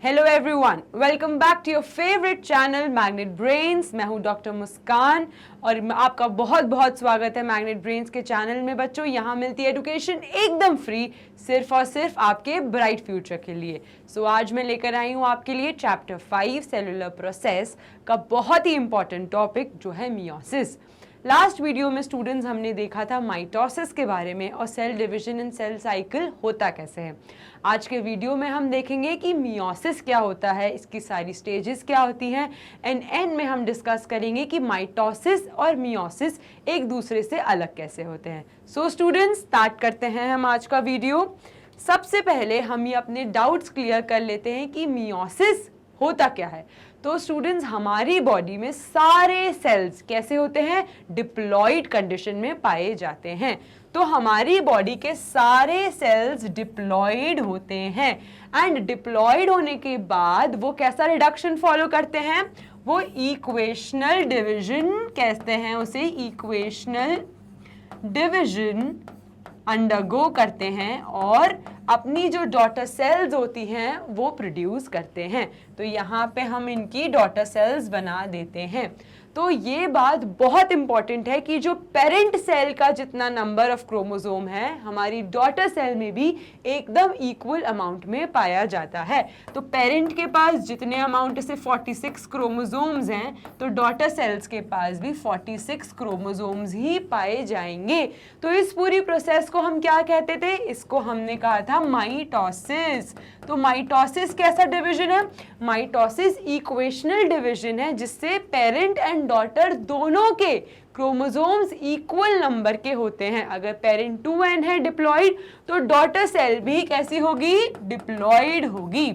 Hello everyone, welcome back to your favourite channel magnet brains. मैं हूं doctor मुस्कान और आपका बहुत बहुत स्वागत है मैग्नेट ब्रेन्स के चैनल में। बच्चों, यहाँ मिलती है एजुकेशन एकदम फ्री, सिर्फ और सिर्फ आपके ब्राइट फ्यूचर के लिए। सो आज मैं लेकर आई हूँ आपके लिए चैप्टर 5 सेलुलर प्रोसेस का बहुत ही इंपॉर्टेंट टॉपिक जो है मियोसिस। लास्ट वीडियो में स्टूडेंट्स हमने देखा था माइटोसिस के बारे में और cell division and cell cycle होता कैसे है। आज के वीडियो में हम देखेंगे कि मियोसिस क्या होता है, इसकी सारी स्टेजेस क्या होती हैं, एंड में हम डिस्कस करेंगे कि माइटोसिस और मियोसिस एक दूसरे से अलग कैसे होते हैं। सो स्टूडेंट्स, स्टार्ट करते हैं हम आज का वीडियो। सबसे पहले हम ये अपने डाउट्स क्लियर कर लेते हैं कि मियोसिस होता क्या है। तो स्टूडेंट्स, हमारी बॉडी में सारे सेल्स कैसे होते हैं, डिप्लॉयड कंडीशन में पाए जाते हैं। तो हमारी बॉडी के सारे सेल्स डिप्लॉयड होते हैं एंड डिप्लॉयड होने के बाद वो कैसा रिडक्शन फॉलो करते हैं, वो इक्वेशनल डिवीजन कहते हैं, उसे इक्वेशनल डिवीजन अंडरगो करते हैं और अपनी जो डॉटर सेल्स होती हैं वो प्रोड्यूस करते हैं। तो यहाँ पे हम इनकी डॉटर सेल्स बना देते हैं। तो ये बात बहुत इंपॉर्टेंट है कि जो पेरेंट सेल का जितना नंबर ऑफ क्रोमोसोम है, हमारी डॉटर सेल में भी एकदम इक्वल अमाउंट में पाया जाता है। तो पेरेंट के पास जितने अमाउंट से 46 क्रोमोसोम्स हैं, तो डॉटर सेल्स के पास भी 46 क्रोमोसोम्स ही पाए जाएंगे। तो इस पूरी प्रोसेस को हम क्या कहते थे, इसको हमने कहा था माइटोसिस। तो माइटोसिस कैसा डिवीजन है, माइटोसिस इक्वेशनल डिवीजन है जिससे पेरेंट एंड डॉटर दोनों के क्रोमोसोम्स इक्वल नंबर के होते हैं। अगर पेरेंट 2n है डिप्लॉयड, तो डॉटर सेल भी कैसी होगी, डिप्लॉयड होगी।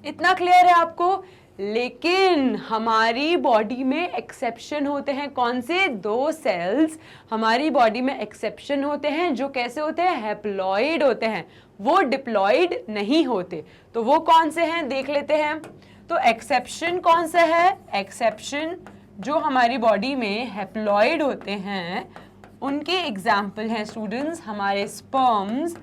इतना क्लियर है आपको। लेकिन हमारी बॉडी में एक्सेप्शन होते हैं। कौन से? दो सेल्स हमारी बॉडी में एक्सेप्शन होते हैं जो कैसे होते हैं, हैप्लॉइड होते हैं, वो डिप्लॉयड नहीं होते। तो वो कौन से हैं देख लेते हैं। तो एक्सेप्शन कौन सा है, एक्सेप्शन जो हमारी बॉडी में हैप्लॉइड होते हैं उनके एग्जाम्पल हैं स्टूडेंट्स हमारे स्पर्म्स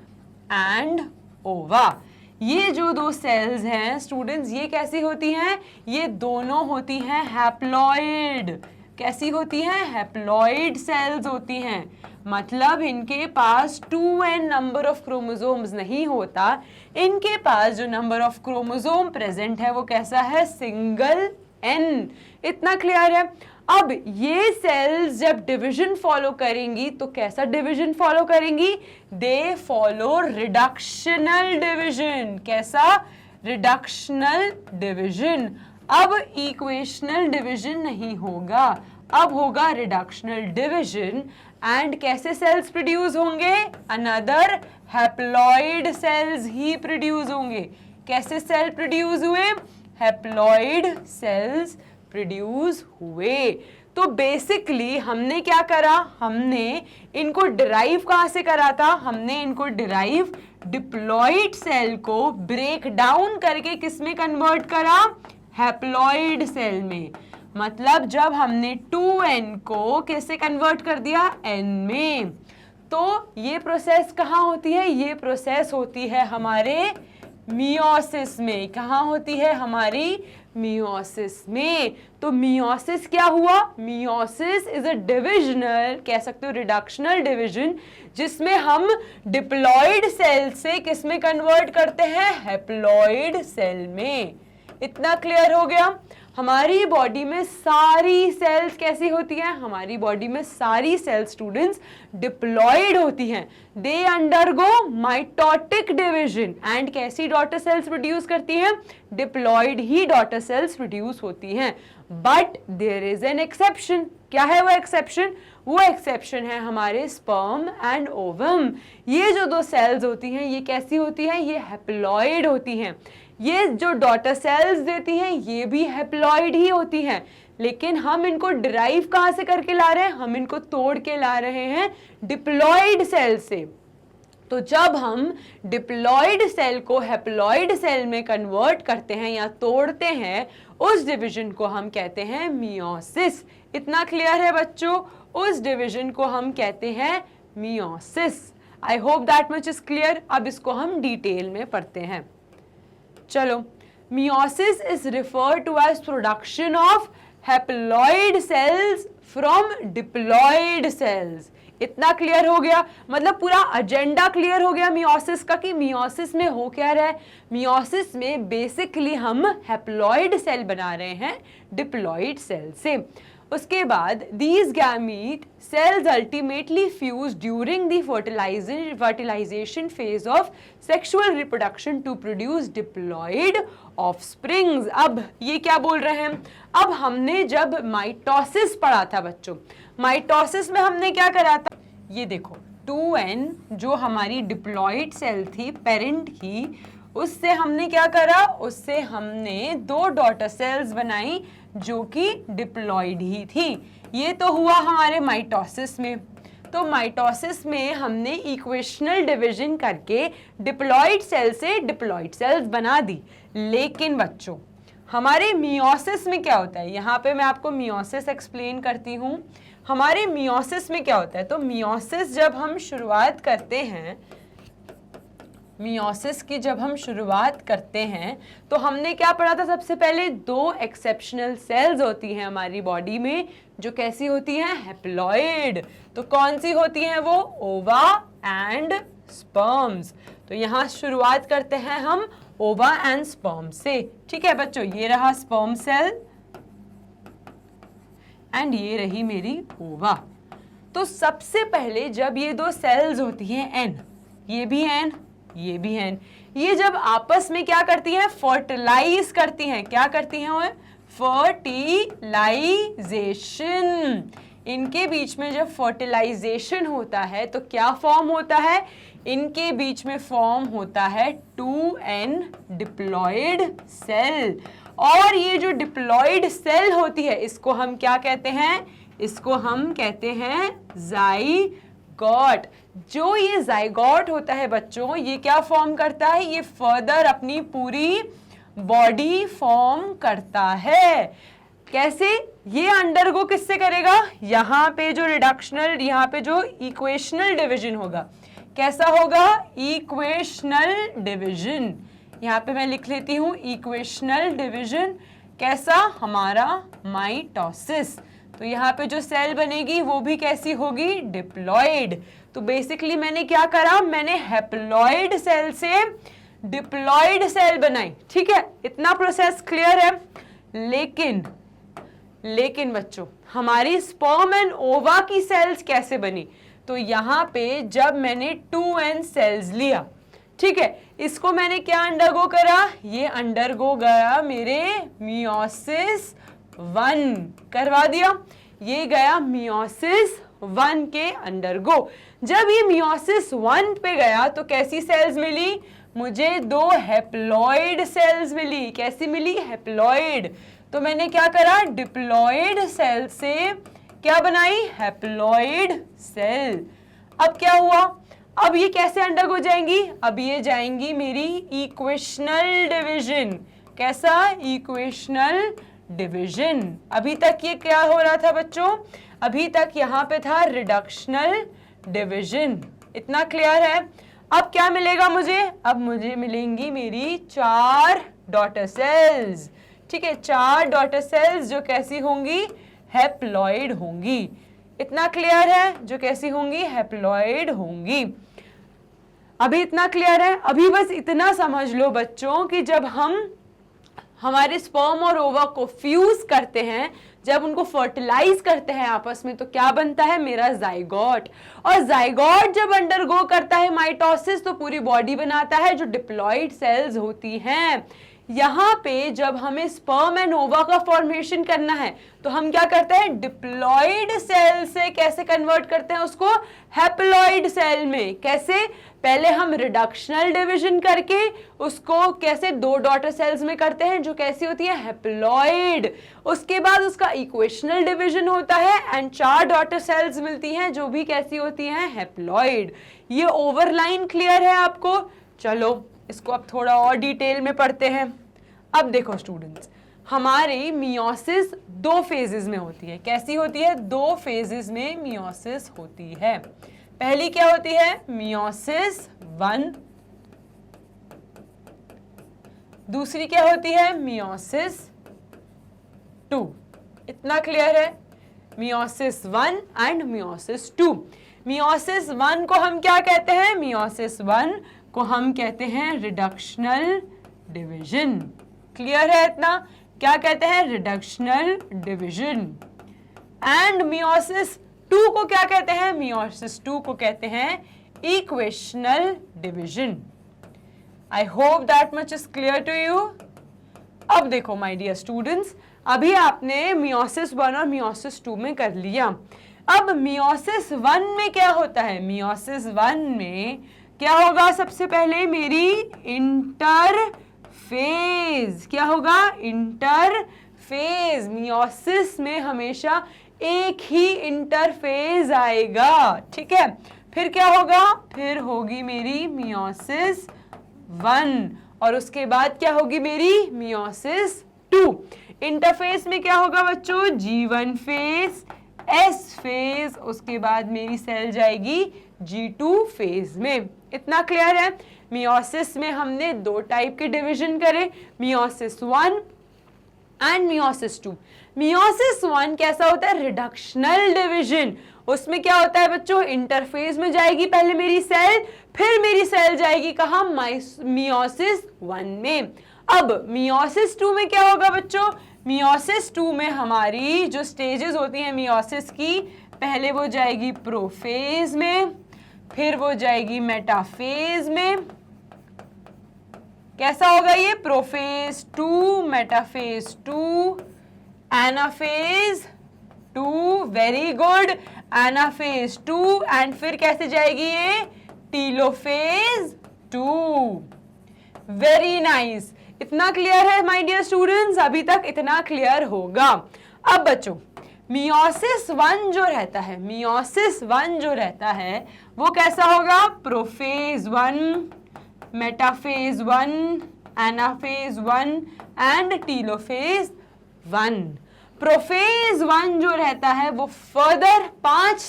एंड ओवा। ये जो दो सेल्स हैं स्टूडेंट्स, ये कैसी होती हैं, ये दोनों होती हैं हैप्लॉइड। कैसी होती हैं, हैप्लॉइड सेल्स होती हैं। मतलब इनके पास 2n नंबर ऑफ क्रोमोसोम्स नहीं होता, इनके पास जो नंबर ऑफ क्रोमोसोम प्रेजेंट है वो कैसा है, सिंगल n। इतना क्लियर है। अब ये सेल्स जब डिवीजन फॉलो करेंगी तो कैसा डिवीजन फॉलो करेंगी, दे फॉलो रिडक्शनल डिवीजन। कैसा, रिडक्शनल डिवीजन। अब इक्वेशनल डिवीजन नहीं होगा, अब होगा रिडक्शनल डिवीजन। एंड कैसे सेल्स प्रोड्यूस होंगे, अनदर हैप्लॉइड सेल्स ही प्रोड्यूस होंगे। कैसे सेल प्रोड्यूस हुए, हैप्लॉइड सेल्स प्रोड्यूस हुए। तो बेसिकली हमने क्या करा, हमने इनको डिराइव कहाँ से करा था, हमने इनको डिराइव डिप्लॉइड सेल को ब्रेक डाउन करके किस में कन्वर्ट करा, हैप्लॉइड सेल में। मतलब जब हमने 2n को कैसे कन्वर्ट कर दिया, n में। तो ये प्रोसेस कहाँ होती है, ये प्रोसेस होती है हमारे मियोसिस में। कहाँ होती है, हमारी मियोसिस में। तो मियोसिस क्या हुआ, मियोसिस इज अ डिविजनल, कह सकते हो रिडक्शनल डिवीजन, जिसमें हम डिप्लॉइड सेल से किस में कन्वर्ट करते हैं, हैप्लॉइड सेल में। इतना क्लियर हो गया। हमारी बॉडी में सारी सेल्स कैसी होती हैं, हमारी बॉडी में सारी सेल्स स्टूडेंट्स डिप्लॉयड होती हैं। They undergo mitotic division and कैसी डॉटर सेल्स प्रोड्यूस करती हैं, डिप्लॉयड ही डॉटर सेल्स प्रोड्यूस होती हैं। But there is an exception. क्या है वो एक्सेप्शन, वो एक्सेप्शन है हमारे स्पर्म एंड ओवम। ये जो दो सेल्स होती हैं ये कैसी होती हैं, ये हैप्लॉयड होती हैं। ये जो डॉटर सेल्स देती हैं ये भी हैप्लॉइड ही होती हैं। लेकिन हम इनको डिराइव कहाँ से करके ला रहे हैं, हम इनको तोड़ के ला रहे हैं डिप्लॉइड सेल से। तो जब हम डिप्लॉइड सेल को हैप्लॉइड सेल में कन्वर्ट करते हैं या तोड़ते हैं, उस डिवीजन को हम कहते हैं मियोसिस। इतना क्लियर है बच्चों, उस डिवीजन को हम कहते हैं meiosis. I hope that much is clear. अब इसको हम डिटेल में पढ़ते हैं। चलो Meiosis is referred to as production of haploid cells from diploid cells. इतना क्लियर हो गया, मतलब पूरा एजेंडा क्लियर हो गया मियोसिस का कि मियोसिस में हो क्या रहा है। मियोसिस में बेसिकली हम हैप्लॉइड सेल बना रहे हैं डिप्लॉइड सेल से। उसके बाद these gamete cells ultimately fuse during the fertilization phase of sexual reproduction to produce diploid offsprings। अब ये क्या बोल रहे हैं, अब हमने जब माइटोसिस पढ़ा था बच्चों, माइटोसिस में हमने क्या करा था, ये देखो 2n जो हमारी डिप्लॉइड सेल थी पेरेंट की, उससे हमने क्या करा, उससे हमने 2 डॉटर सेल्स बनाई जो कि डिप्लॉइड ही थी। ये तो हुआ हमारे माइटोसिस में। तो माइटोसिस में हमने इक्वेशनल डिवीजन करके डिप्लॉइड सेल से डिप्लॉइड सेल्स बना दी। लेकिन बच्चों हमारे मियोसिस में क्या होता है, यहाँ पे मैं आपको मियोसिस एक्सप्लेन करती हूँ। हमारे मियोसिस में क्या होता है, तो मियोसिस जब हम शुरुआत करते हैं, मियोसिस की जब हम शुरुआत करते हैं तो हमने क्या पढ़ा था, सबसे पहले 2 एक्सेप्शनल सेल्स होती हैं हमारी बॉडी में जो कैसी होती हैं, हैप्लॉइड। तो कौन सी होती हैं वो, ओवा एंड स्पर्म्स। तो यहाँ शुरुआत करते हैं हम ओवा एंड स्पर्म से। ठीक है बच्चों, ये रहा स्पर्म सेल एंड ये रही मेरी ओवा। तो सबसे पहले जब ये 2 सेल्स होती हैं एन, ये भी एन ये भी हैं, ये जब आपस में क्या करती हैं, फर्टिलाइज करती हैं। क्या करती हैं वो, फर्टिलाइजेशन। इनके बीच में जब फर्टिलाइजेशन होता है तो क्या फॉर्म होता है, इनके बीच में फॉर्म होता है 2n डिप्लॉइड सेल। और ये जो डिप्लॉइड सेल होती है इसको हम क्या कहते हैं, इसको हम कहते हैं जाइगोट। जो ये जाइगोट होता है बच्चों, ये क्या फॉर्म करता है, ये फर्दर अपनी पूरी बॉडी फॉर्म करता है। कैसे, ये अंडरगो किससे करेगा, यहाँ पे जो रिडक्शनल, यहाँ पे जो इक्वेशनल डिवीजन होगा, कैसा होगा, इक्वेशनल डिवीजन। यहाँ पे मैं लिख लेती हूँ इक्वेशनल डिवीजन। कैसा, हमारा माइटोसिस। तो यहाँ पे जो सेल बनेगी वो भी कैसी होगी, डिप्लॉइड। तो बेसिकली मैंने क्या करा, मैंने हैप्लॉइड सेल से डिप्लॉइड सेल बनाई। ठीक है, इतना प्रोसेस क्लियर है। लेकिन बच्चों हमारी स्पर्म एंड ओवा की सेल्स कैसे बनी, तो यहाँ पे जब मैंने 2n सेल्स लिया, ठीक है, इसको मैंने क्या अंडरगो करा, ये अंडरगो गया मेरे मियोसिस 1 करवा दिया, ये गया मियोसिस 1 के अंडरगो। जब ये मियोसिस 1 पे गया तो कैसी सेल्स मिली, मुझे 2 हैप्लॉइड सेल्स मिली। कैसी मिली, हैप्लॉइड। तो मैंने क्या करा, डिप्लॉइड सेल से क्या बनाई, हैप्लॉइड सेल। अब क्या हुआ, अब ये कैसे अंडरगो जाएंगी, अब ये जाएंगी मेरी इक्वेशनल डिवीजन। कैसा, इक्वेशनल डिवीजन। अभी तक ये क्या हो रहा था बच्चों, अभी तक यहाँ पे था रिडक्शनल डिवीजन। इतना क्लियर है। अब क्या मिलेगा मुझे, अब मुझे मिलेंगी मेरी 4 डॉटर सेल्स। ठीक है, 4 डॉटर सेल्स जो कैसी होंगी, हैप्लॉइड होंगी। इतना क्लियर है, जो कैसी होंगी, हैप्लॉइड होंगी। अभी इतना क्लियर है। अभी बस इतना समझ लो बच्चों कि जब हम हमारे स्पर्म और ओवा को फ्यूज करते हैं, जब उनको फर्टिलाइज करते हैं आपस में, तो क्या बनता है, मेरा जाइगोट। और जाइगोट जब अंडरगो करता है माइटोसिस तो पूरी बॉडी बनाता है जो डिप्लॉइड सेल्स होती हैं। यहाँ पे जब हमें स्पर्म एंड ओवा का फॉर्मेशन करना है तो हम क्या करते हैं, डिप्लॉइड सेल से कैसे कन्वर्ट करते हैं उसको, हैप्लॉइड सेल में। कैसे, पहले हम रिडक्शनल डिवीजन करके उसको कैसे 2 डॉटर सेल्स में करते हैं जो कैसी होती है, हैप्लॉइड। उसके बाद उसका इक्वेशनल डिवीजन होता है एंड 4 डॉटर सेल्स मिलती हैं जो भी कैसी होती हैं, हैप्लॉइड। ये ओवरलाइन क्लियर है आपको। चलो इसको अब थोड़ा और डिटेल में पढ़ते हैं। अब देखो स्टूडेंट्स, हमारी मियोसिस 2 फेजेस में होती है। कैसी होती है, 2 फेजेस में मियोसिस होती है। पहली क्या होती है, मियोसिस 1, दूसरी क्या होती है, मियोसिस 2। इतना क्लियर है, मियोसिस 1 एंड मियोसिस 2। मियोसिस 1 को हम क्या कहते हैं, मियोसिस 1 को हम कहते हैं रिडक्शनल डिवीजन। क्लियर है इतना, क्या कहते हैं, रिडक्शनल डिवीजन। एंड मियोसिस 2 को क्या कहते हैं, मियोसिस 2 को कहते हैं equational division. I hope that much is clear to you. अब देखो माय डियर स्टूडेंट्स, अभी आपने मियोसिस 1 और मियोसिस 2 में कर लिया। अब मियोसिस 1 में क्या होता है, मियोसिस 1 में क्या होगा, सबसे पहले मेरी इंटरफेज, क्या होगा, इंटरफेज। मियोसिस में हमेशा एक ही इंटरफेज आएगा, ठीक है। फिर क्या होगा, फिर होगी मेरी मियोसिस 1 और उसके बाद क्या होगी मेरी मियोसिस 2। इंटरफेस में क्या होगा बच्चों, G1 फेज, S फेज, उसके बाद मेरी सेल जाएगी G2 फेज में। इतना क्लियर है। मियोसिस में हमने 2 टाइप के डिवीजन करे, मियोसिस 1 एंड मियोसिस 2। मियोसिस 1 कैसा होता है, रिडक्शनल डिवीजन। उसमें क्या होता है बच्चों, इंटरफेज में जाएगी पहले मेरी सेल, फिर मेरी सेल जाएगी कहाँ, मियोसिस 1 में। अब मियोसिस 2 में क्या होगा बच्चों, मियोसिस 2 में हमारी जो स्टेजेस होती हैं मियोसिस की, पहले वो जाएगी प्रोफेज में, फिर वो जाएगी मेटाफेज में। कैसा होगा ये, prophase 2, metaphase 2, anaphase 2, very good, anaphase 2, and फिर कैसे जाएगी ये, टीलोफेज 2। Very nice. इतना क्लियर है माय डियर स्टूडेंट्स, अभी तक इतना क्लियर होगा। अब बच्चों मियोसिस 1 जो रहता है, मियोसिस 1 जो रहता है वो कैसा होगा, prophase 1, metaphase 1, anaphase 1 and telophase 1। Prophase 1 जो रहता है वो फर्दर 5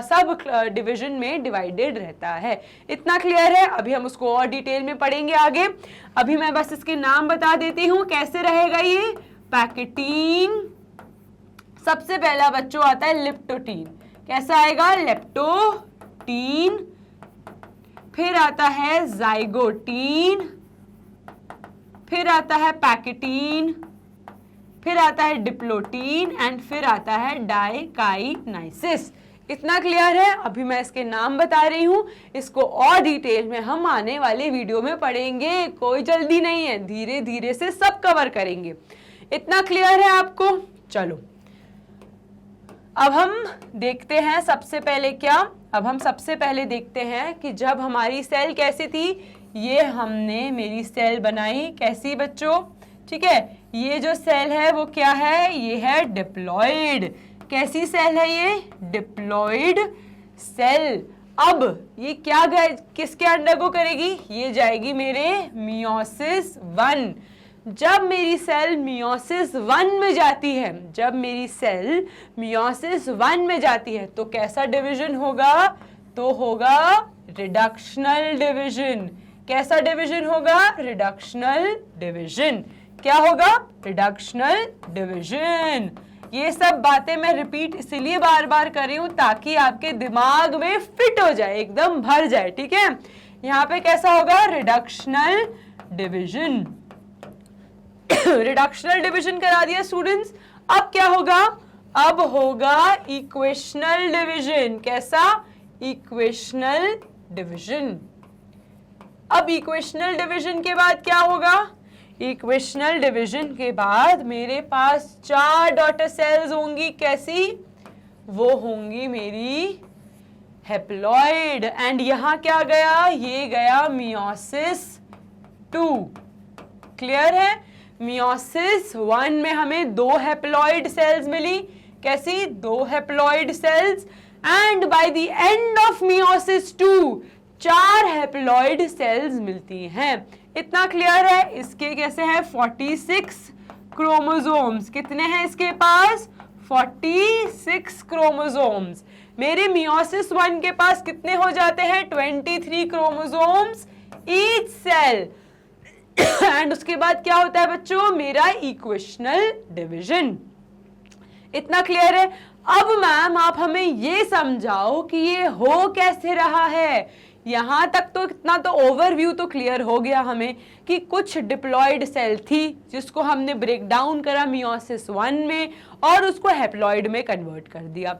सब डिवीजन में डिवाइडेड रहता है। इतना क्लियर है। अभी हम उसको और डिटेल में पढ़ेंगे आगे। अभी मैं बस इसके नाम बता देती हूँ कैसे रहेगा ये। पैकेटीन, सबसे पहला बच्चों आता है लिप्टोटीन। कैसा आएगा, लेप्टोटीन। फिर आता है जाइगोटीन, फिर आता है पैकेटीन, फिर आता है डिप्लोटीन एंड फिर आता है डाइकाइनाइसिस। इतना क्लियर है। अभी मैं इसके नाम बता रही हूं, इसको और डिटेल में हम आने वाले वीडियो में पढ़ेंगे। कोई जल्दी नहीं है, धीरे धीरे से सब कवर करेंगे। इतना क्लियर है आपको। चलो अब हम देखते हैं सबसे पहले क्या, अब हम सबसे पहले देखते हैं कि जब हमारी सेल कैसी थी। ये हमने मेरी सेल बनाई कैसी बच्चों, ठीक है। ये जो सेल है वो क्या है, ये है डिप्लॉइड। कैसी सेल है ये, डिप्लॉइड सेल। अब ये क्या किसके अंडर को करेगी, ये जाएगी मेरे मियोसिस 1। जब मेरी सेल मियोसिस 1 में जाती है, जब मेरी सेल मियोसिस 1 में जाती है तो कैसा डिवीजन होगा, तो होगा रिडक्शनल डिवीजन। कैसा डिवीजन होगा, रिडक्शनल डिवीजन। क्या होगा, रिडक्शनल डिवीजन। ये सब बातें मैं रिपीट इसीलिए बार बार कर रही हूं ताकि आपके दिमाग में फिट हो जाए, एकदम भर जाए, ठीक है। यहाँ पे कैसा होगा, रिडक्शनल डिवीजन। रिडक्शनल डिवीजन करा दिया स्टूडेंट्स। अब क्या होगा, अब होगा इक्वेशनल डिवीजन। कैसा, इक्वेशनल डिवीजन। अब इक्वेशनल डिवीजन के बाद क्या होगा, इक्वेशनल डिवीजन के बाद मेरे पास 4 डॉटर सेल्स होंगी। कैसी, वो होंगी मेरी हैप्लॉइड। एंड यहां क्या गया, ये गया मियोसिस 2। क्लियर है। मियोसिस 1 में हमें 2 हैप्लॉइड सेल्स मिली। कैसी, 2 haploid cells. And by the end of meiosis 2 4 haploid cells मिलती हैं। इतना क्लियर है। इसके कैसे है, 46 क्रोमोसोम्स। कितने हैं इसके पास, 46 क्रोमोसोम्स। मेरे मियोसिस 1 के पास कितने हो जाते हैं, 23 क्रोमोसोम्स ईच सेल। एंड उसके बाद क्या होता है बच्चों, मेरा इक्वेशनल डिवीजन। इतना क्लियर है? अब मैम आप हमें ये समझाओ कि ये हो कैसे रहा है। यहां तक तो इतना तो ओवरव्यू तो क्लियर हो गया हमें कि कुछ डिप्लॉयड सेल थी जिसको हमने ब्रेक डाउन करा मियोसिस 1 में और उसको हैप्लॉयड में कन्वर्ट कर दिया।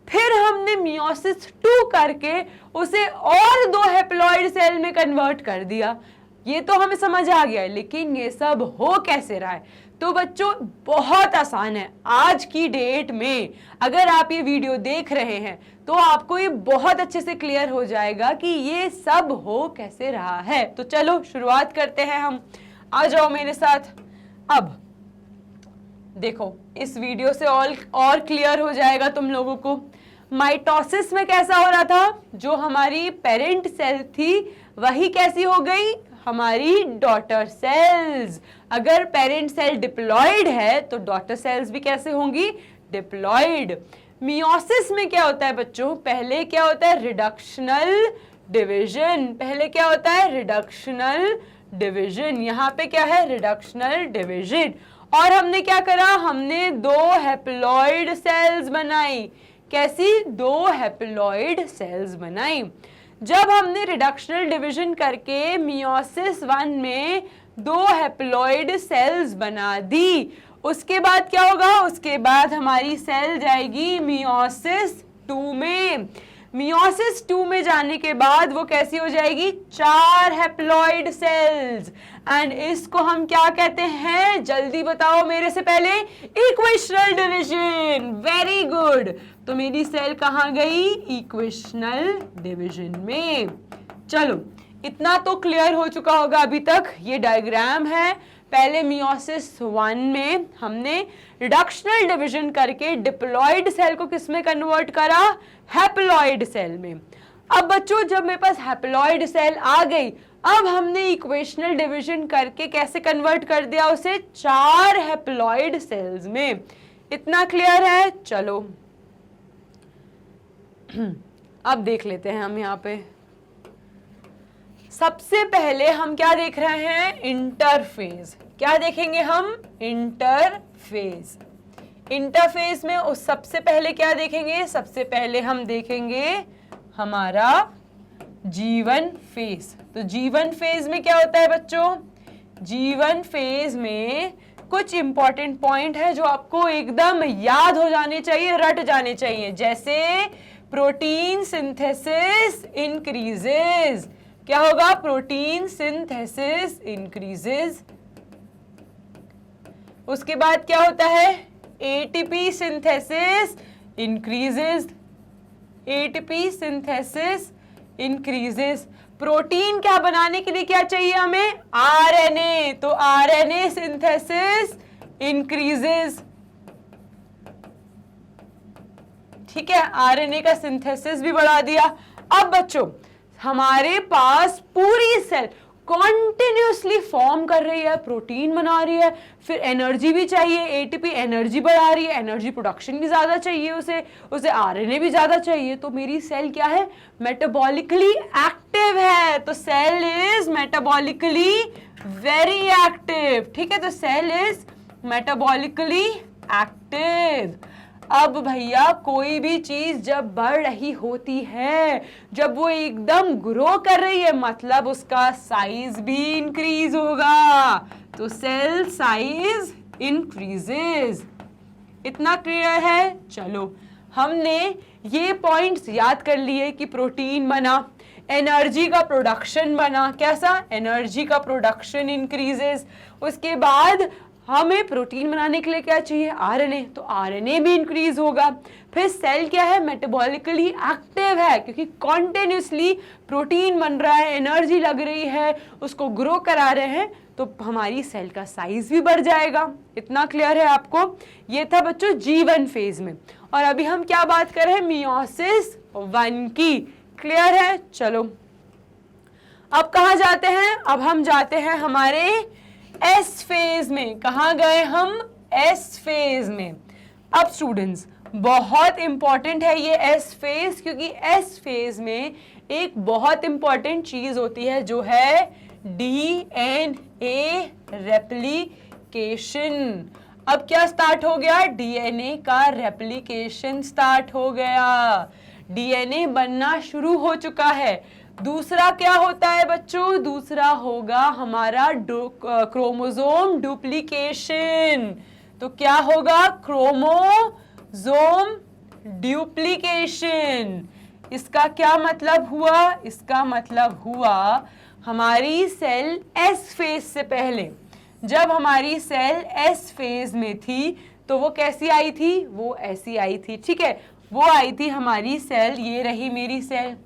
फिर हमने मियोसिस 2 करके उसे और 2 हैप्लॉयड सेल में कन्वर्ट कर दिया। ये तो हमें समझ आ गया, लेकिन ये सब हो कैसे रहा है? तो बच्चों बहुत आसान है। आज की डेट में अगर आप ये वीडियो देख रहे हैं तो आपको ये बहुत अच्छे से क्लियर हो जाएगा कि ये सब हो कैसे रहा है। तो चलो शुरुआत करते हैं हम। आ जाओ मेरे साथ। अब देखो इस वीडियो से और क्लियर हो जाएगा तुम लोगों को। माइटोसिस में कैसा हो रहा था, जो हमारी पेरेंट सेल थी वही कैसी हो गई, हमारी डॉटर सेल्स। अगर पेरेंट सेल डिप्लॉयड है तो डॉटर सेल्स भी कैसे होंगी, डिप्लॉयड। मियोसिस में क्या होता है बच्चों, पहले क्या होता है, रिडक्शनल डिवीजन। पहले क्या होता है, रिडक्शनल डिवीजन। यहाँ पे क्या है, रिडक्शनल डिवीजन। और हमने क्या करा, हमने 2 हैप्लॉयड सेल्स बनाई। कैसी, 2 हैप्लॉयड सेल्स बनाई। जब हमने रिडक्शनल डिवीजन करके मियोसिस 1 में 2 हैप्लॉयड सेल्स बना दी, उसके बाद क्या होगा, उसके बाद हमारी सेल जाएगी मियोसिस 2 में। मियोसिस 2 में जाने के बाद वो कैसी हो जाएगी, 4 हैप्लॉयड सेल्स। एंड इसको हम क्या कहते हैं, जल्दी बताओ मेरे से पहले, इक्वेशनल डिवीजन। Very good. तो मेरी सेल कहाँ गई, इक्वेशनल डिवीजन में। चलो इतना तो क्लियर हो चुका होगा अभी तक। ये डायग्राम है। पहले मियोसिस 1 में हमने रिडक्शनल डिवीजन करके डिप्लॉयड सेल को किस में कन्वर्ट करा, हैप्लॉयड सेल में। अब बच्चों जब मेरे पास हैप्लॉयड सेल आ गई, अब हमने इक्वेशनल डिवीजन करके कैसे कन्वर्ट कर दिया उसे, 4 हैप्लॉयड सेल्स में। इतना क्लियर है? चलो अब देख लेते हैं हम यहाँ पे। सबसे पहले हम क्या देख रहे हैं, इंटरफेज। क्या देखेंगे हम, इंटरफेज। इंटरफेज में उस सबसे पहले क्या देखेंगे, सबसे पहले हम देखेंगे हमारा G1 फेज। तो G1 फेज में क्या होता है बच्चों, G1 फेज में कुछ इंपॉर्टेंट पॉइंट है जो आपको एकदम याद हो जाने चाहिए, रट जाने चाहिए। जैसे प्रोटीन सिंथेसिस इंक्रीजेस। क्या होगा, प्रोटीन सिंथेसिस इंक्रीजेस। उसके बाद क्या होता है, ATP synthesis increases. ATP synthesis increases. Protein क्या बनाने के लिए क्या चाहिए हमें, आरएनए। तो आरएनए सिंथेसिस इंक्रीजेस। ठीक है, आरएनए का सिंथेसिस भी बढ़ा दिया। अब बच्चों हमारे पास पूरी सेल कॉन्टिन्यूसली फॉर्म कर रही है, प्रोटीन बना रही है, फिर एनर्जी भी चाहिए, एटीपी एनर्जी बढ़ा रही है, एनर्जी प्रोडक्शन भी ज्यादा चाहिए उसे आरएनए भी ज्यादा चाहिए। तो मेरी सेल क्या है, मेटाबॉलिकली एक्टिव है। तो cell is metabolically very active. ठीक है, तो सेल इज मेटाबॉलिकली एक्टिव। अब भैया कोई भी चीज जब बढ़ रही होती है, जब वो एकदम ग्रो कर रही है, मतलब उसका साइज भी इंक्रीज होगा। तो सेल साइज इंक्रीजेस। इतना क्लियर है? चलो हमने ये पॉइंट्स याद कर लिए कि प्रोटीन बना, एनर्जी का प्रोडक्शन बना। कैसा, एनर्जी का प्रोडक्शन इंक्रीजेस। उसके बाद हमें प्रोटीन बनाने के लिए क्या चाहिए, आरएनए। तो आरएनए भी इंक्रीज होगा। फिर सेल क्या है, मेटाबॉलिकली एक्टिव है, क्योंकि कॉन्टिन्यूसली प्रोटीन बन रहा है, एनर्जी लग रही है, उसको ग्रो करा रहे हैं, तो हमारी सेल का साइज भी बढ़ जाएगा। इतना क्लियर है आपको? ये था बच्चों G1 फेज में। और अभी हम क्या बात कर रहे हैं, मियोसिस 1 की। क्लियर है? चलो अब कहाँ जाते हैं, अब हम जाते हैं हमारे एस फेज में। कहाँ गए हम, एस फेज में। अब स्टूडेंट्स बहुत इंपॉर्टेंट है ये एस फेज, क्योंकि एस फेज में एक बहुत इंपॉर्टेंट चीज होती है जो है डीएनए रेप्लिकेशन। अब क्या स्टार्ट हो गया? डीएनए का रेप्लिकेशन स्टार्ट हो गया, डीएनए बनना शुरू हो चुका है। दूसरा क्या होता है बच्चों? दूसरा होगा हमारा क्रोमोसोम डुप्लीकेशन। तो क्या होगा? Chromosome duplication. इसका क्या मतलब हुआ? इसका मतलब हुआ हमारी सेल एस फेज से पहले, जब हमारी सेल एस फेज में थी तो वो कैसी आई थी? वो ऐसी आई थी, ठीक है। वो आई थी हमारी सेल, ये रही मेरी सेल,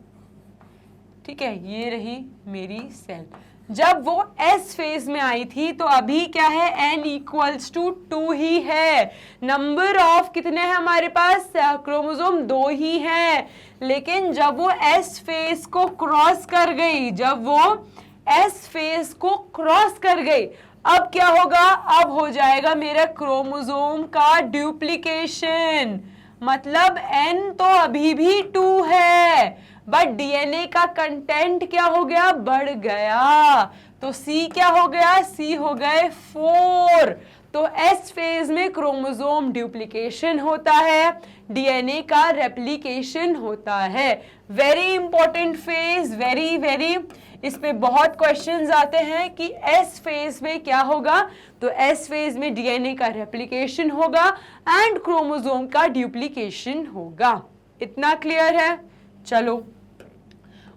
ठीक है, ये रही मेरी सेल। जब वो एस फेज में आई थी तो अभी क्या है? n इक्वल्स टू 2 ही है। नंबर ऑफ कितने हैं हमारे पास? क्रोमोसोम 2 ही है। लेकिन जब वो एस फेज को क्रॉस कर गई, जब वो एस फेज को क्रॉस कर गई, अब क्या होगा? अब हो जाएगा मेरा क्रोमोसोम का डुप्लीकेशन। मतलब n तो अभी भी 2 है, बट डीएनए का कंटेंट क्या हो गया? बढ़ गया। तो C क्या हो गया? C हो गए 4। तो एस फेज में क्रोमोसोम डुप्लीकेशन होता है, डीएनए का रेप्लिकेशन होता है। Very important phase, very very. इस पे बहुत क्वेश्चंस आते हैं कि एस फेज में क्या होगा? तो एस फेज में डीएनए का रेप्लिकेशन होगा एंड क्रोमोसोम का डुप्लीकेशन होगा। इतना क्लियर है? चलो,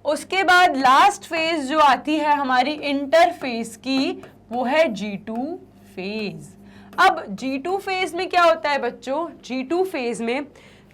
उसके बाद लास्ट फेज जो आती है हमारी इंटरफेज की, वो है G2 फेज। अब G2 फेज में क्या होता है बच्चों? G2 फेज में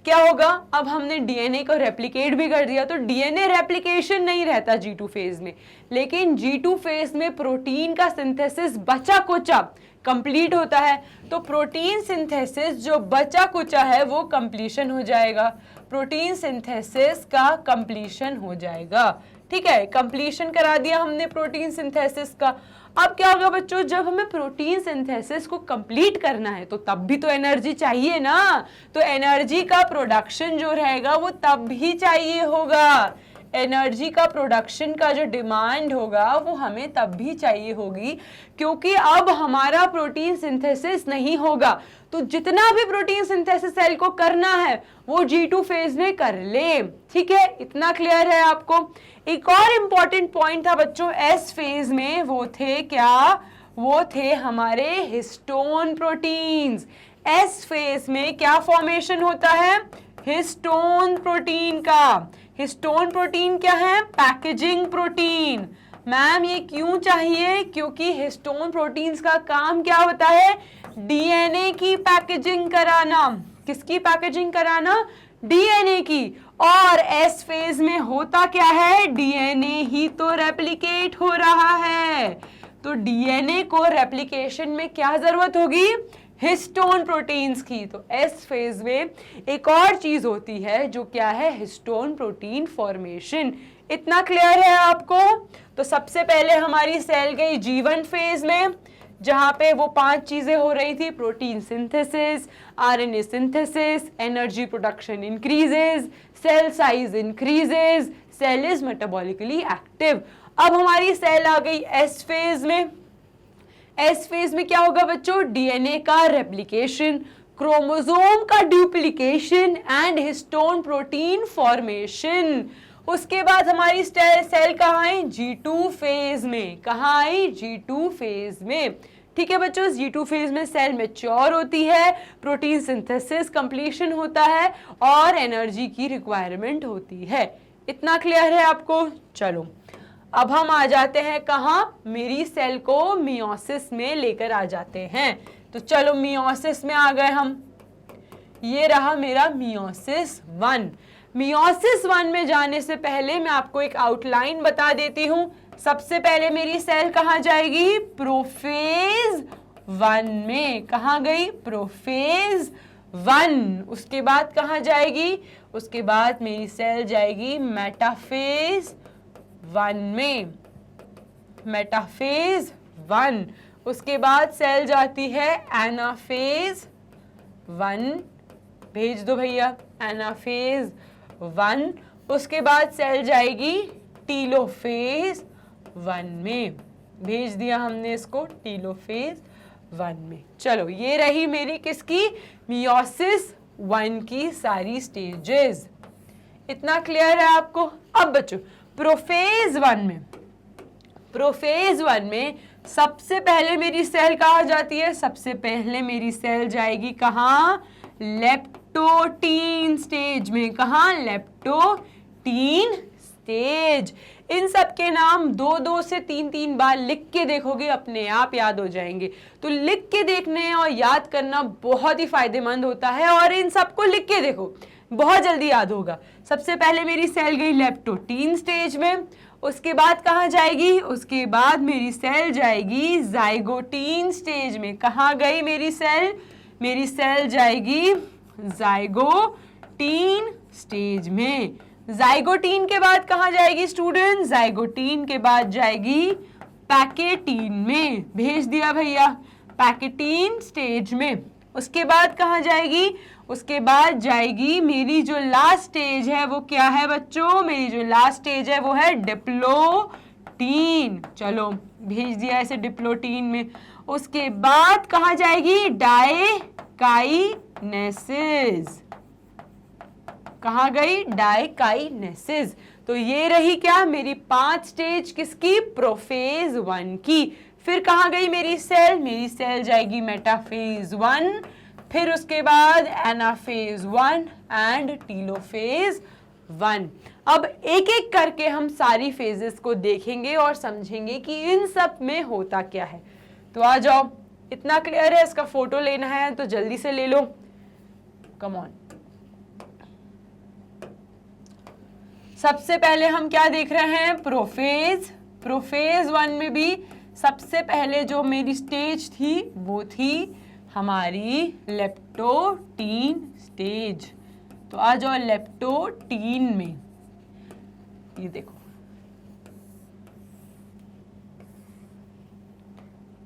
क्या होगा? अब हमने डीएनए को रेप्लिकेट भी कर दिया, तो डीएनए रेप्लिकेशन नहीं रहता G2 फेज में, लेकिन G2 फेज में प्रोटीन का सिंथेसिस बचा कुचा कंप्लीट होता है। तो प्रोटीन सिंथेसिस जो बचा कुचा है वो कंप्लीशन हो जाएगा, प्रोटीन सिंथेसिस का कंप्लीशन हो जाएगा, ठीक है। कंप्लीशन करा दिया हमने प्रोटीन सिंथेसिस का। अब क्या होगा बच्चों? जब हमें प्रोटीन सिंथेसिस को कंप्लीट करना है तो तब भी तो एनर्जी चाहिए ना, तो एनर्जी का प्रोडक्शन जो रहेगा वो तब भी चाहिए होगा। एनर्जी का प्रोडक्शन का जो डिमांड होगा वो हमें तब भी चाहिए होगी, क्योंकि अब हमारा प्रोटीन सिंथेसिस नहीं होगा। तो जितना भी प्रोटीन सिंथेसिस सेल को करना है वो G2 फेज में कर ले, ठीक है। इतना क्लियर है आपको? एक और इंपॉर्टेंट पॉइंट था बच्चों एस फेज में, वो थे क्या? वो थे हमारे हिस्टोन प्रोटीन्स। एस फेज में क्या फॉर्मेशन होता है? हिस्टोन प्रोटीन का। हिस्टोन प्रोटीन क्या है? Packaging protein. मैम ये क्यों चाहिए? क्योंकि हिस्टोन प्रोटीन्स का काम क्या होता है? डीएनए की पैकेजिंग कराना। किसकी पैकेजिंग कराना? डीएनए की। और एस फेज में होता क्या है? डीएनए ही तो रेप्लिकेट हो रहा है। तो डीएनए को रेप्लिकेशन में क्या जरूरत होगी? हिस्टोन प्रोटीन्स की। तो एस फेज में एक और चीज होती है जो क्या है? Histone protein formation. इतना क्लियर है आपको? तो सबसे पहले हमारी सेल गई G1 फेज में, जहां पे वो 5 चीजें हो रही थी: protein synthesis, RNA synthesis, energy production increases, cell size increases, cell is metabolically active. अब हमारी सेल आ गई एस फेज में। एस फेज में क्या होगा बच्चों? डीएनए का रेप्लिकेशन, क्रोमोसोम का duplication and histone protein formation. उसके बाद हमारी सेल कहाँ आई? G2 फेज में। कहाँ आई? G2 फेज में, ठीक है बच्चों। G2 फेज में सेल मैच्योर होती है, प्रोटीन सिंथेसिस कंप्लीशन होता है और एनर्जी की रिक्वायरमेंट होती है। इतना क्लियर है आपको? चलो, अब हम आ जाते हैं कहाँ? मेरी सेल को मियोसिस में लेकर आ जाते हैं। तो चलो मियोसिस में आ गए हम। ये रहा मेरा मियोसिस 1। मियोसिस 1 में जाने से पहले मैं आपको एक आउटलाइन बता देती हूँ। सबसे पहले मेरी सेल कहाँ जाएगी? प्रोफेज 1 में। कहाँ गई? प्रोफेज 1। उसके बाद कहाँ जाएगी? उसके बाद मेरी सेल जाएगी मेटाफेज 1 में। मेटाफेज 1। उसके बाद सेल जाती है एनाफेज 1। भेज दो भैया, एनाफेज 1। उसके बाद सेल जाएगी टीलोफेज 1 में। भेज दिया हमने इसको टीलोफेज 1 में। चलो ये रही मेरी किसकी, मियोसिस 1 की सारी स्टेजेस। इतना क्लियर है आपको। अब बच्चों प्रोफेज 1 में सबसे पहले मेरी सेल कहाँ जाती है, सबसे पहले मेरी सेल जाएगी कहाँ, लेप्टोटीन स्टेज में। कहाँ, लेप्टोटीन स्टेज। इन सब के नाम 2-2 से 3-3 बार लिख के देखोगे, अपने आप याद हो जाएंगे। तो लिख के देखने और याद करना बहुत ही फायदेमंद होता है, और इन सबको लिख के देखो, बहुत जल्दी याद होगा। सबसे पहले मेरी सेल गई लेप्टोटीन स्टेज में, उसके बाद कहाँ जाएगी, उसके बाद मेरी सेल जाएगी जाइगोटीन स्टेज में। कहाँ गई मेरी सेल, मेरी सेल जाएगी जाइगोटीन स्टेज में। जाइगोटीन के बाद कहाँ जाएगी स्टूडेंट, जाइगोटीन के बाद जाएगी पैकेटीन में। भेज दिया भैया, पैकेटीन स्टेज में। उसके बाद कहाँ जाएगी, उसके बाद जाएगी मेरी जो लास्ट स्टेज है वो क्या है बच्चों, मेरी जो लास्ट स्टेज है वो है डिप्लोटीन। चलो भेज दिया इसे डिप्लोटीन में। उसके बाद कहाँ जाएगी, डाइकाइनेसिस। कहाँ गई, डाइकाइनेसिस। तो ये रही क्या मेरी 5 स्टेज किसकी, प्रोफेज 1 की। फिर कहाँ गई मेरी सेल, मेरी सेल जाएगी मेटाफेज 1, फिर उसके बाद एनाफेज 1 एंड टीलोफेज 1। अब एक एक करके हम सारी फेजेस को देखेंगे और समझेंगे कि इन सब में होता क्या है। तो आ जाओ, इतना क्लियर है, इसका फोटो लेना है तो जल्दी से ले लो, कम ऑन। सबसे पहले हम क्या देख रहे हैं, प्रोफेज 1 में भी सबसे पहले जो मेरी स्टेज थी वो थी हमारी लेप्टोटीन स्टेज। तो आ जाओ लेप्टोटीन में, ये देखो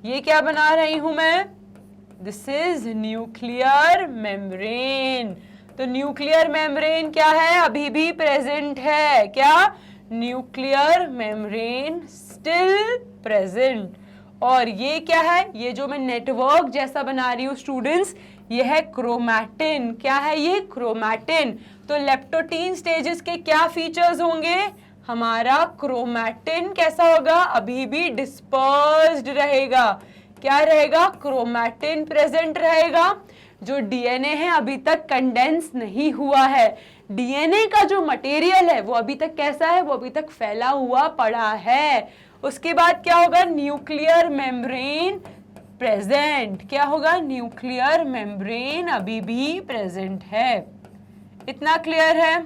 ये क्या बना रही हूं मैं, दिस इज न्यूक्लियर मेम्ब्रेन। तो न्यूक्लियर मेम्ब्रेन क्या है, अभी भी प्रेजेंट है। क्या, न्यूक्लियर मेम्ब्रेन स्टिल प्रेजेंट। और ये क्या है, ये जो मैं नेटवर्क जैसा बना रही हूँ स्टूडेंट्स, ये है क्रोमैटिन। क्या है ये, क्रोमैटिन। तो लेप्टोटीन स्टेजेस के क्या फीचर्स होंगे, हमारा क्रोमैटिन कैसा होगा, अभी भी डिस्पर्स्ड रहेगा। क्या रहेगा, क्रोमैटिन प्रेजेंट रहेगा। जो डीएनए है अभी तक कंडेंस नहीं हुआ है, डीएनए का जो मटेरियल है वो अभी तक कैसा है, वो अभी तक फैला हुआ पड़ा है। उसके बाद क्या होगा, न्यूक्लियर मेम्ब्रेन प्रेजेंट। क्या होगा, न्यूक्लियर मेम्ब्रेन अभी भी प्रेजेंट है। इतना क्लियर है।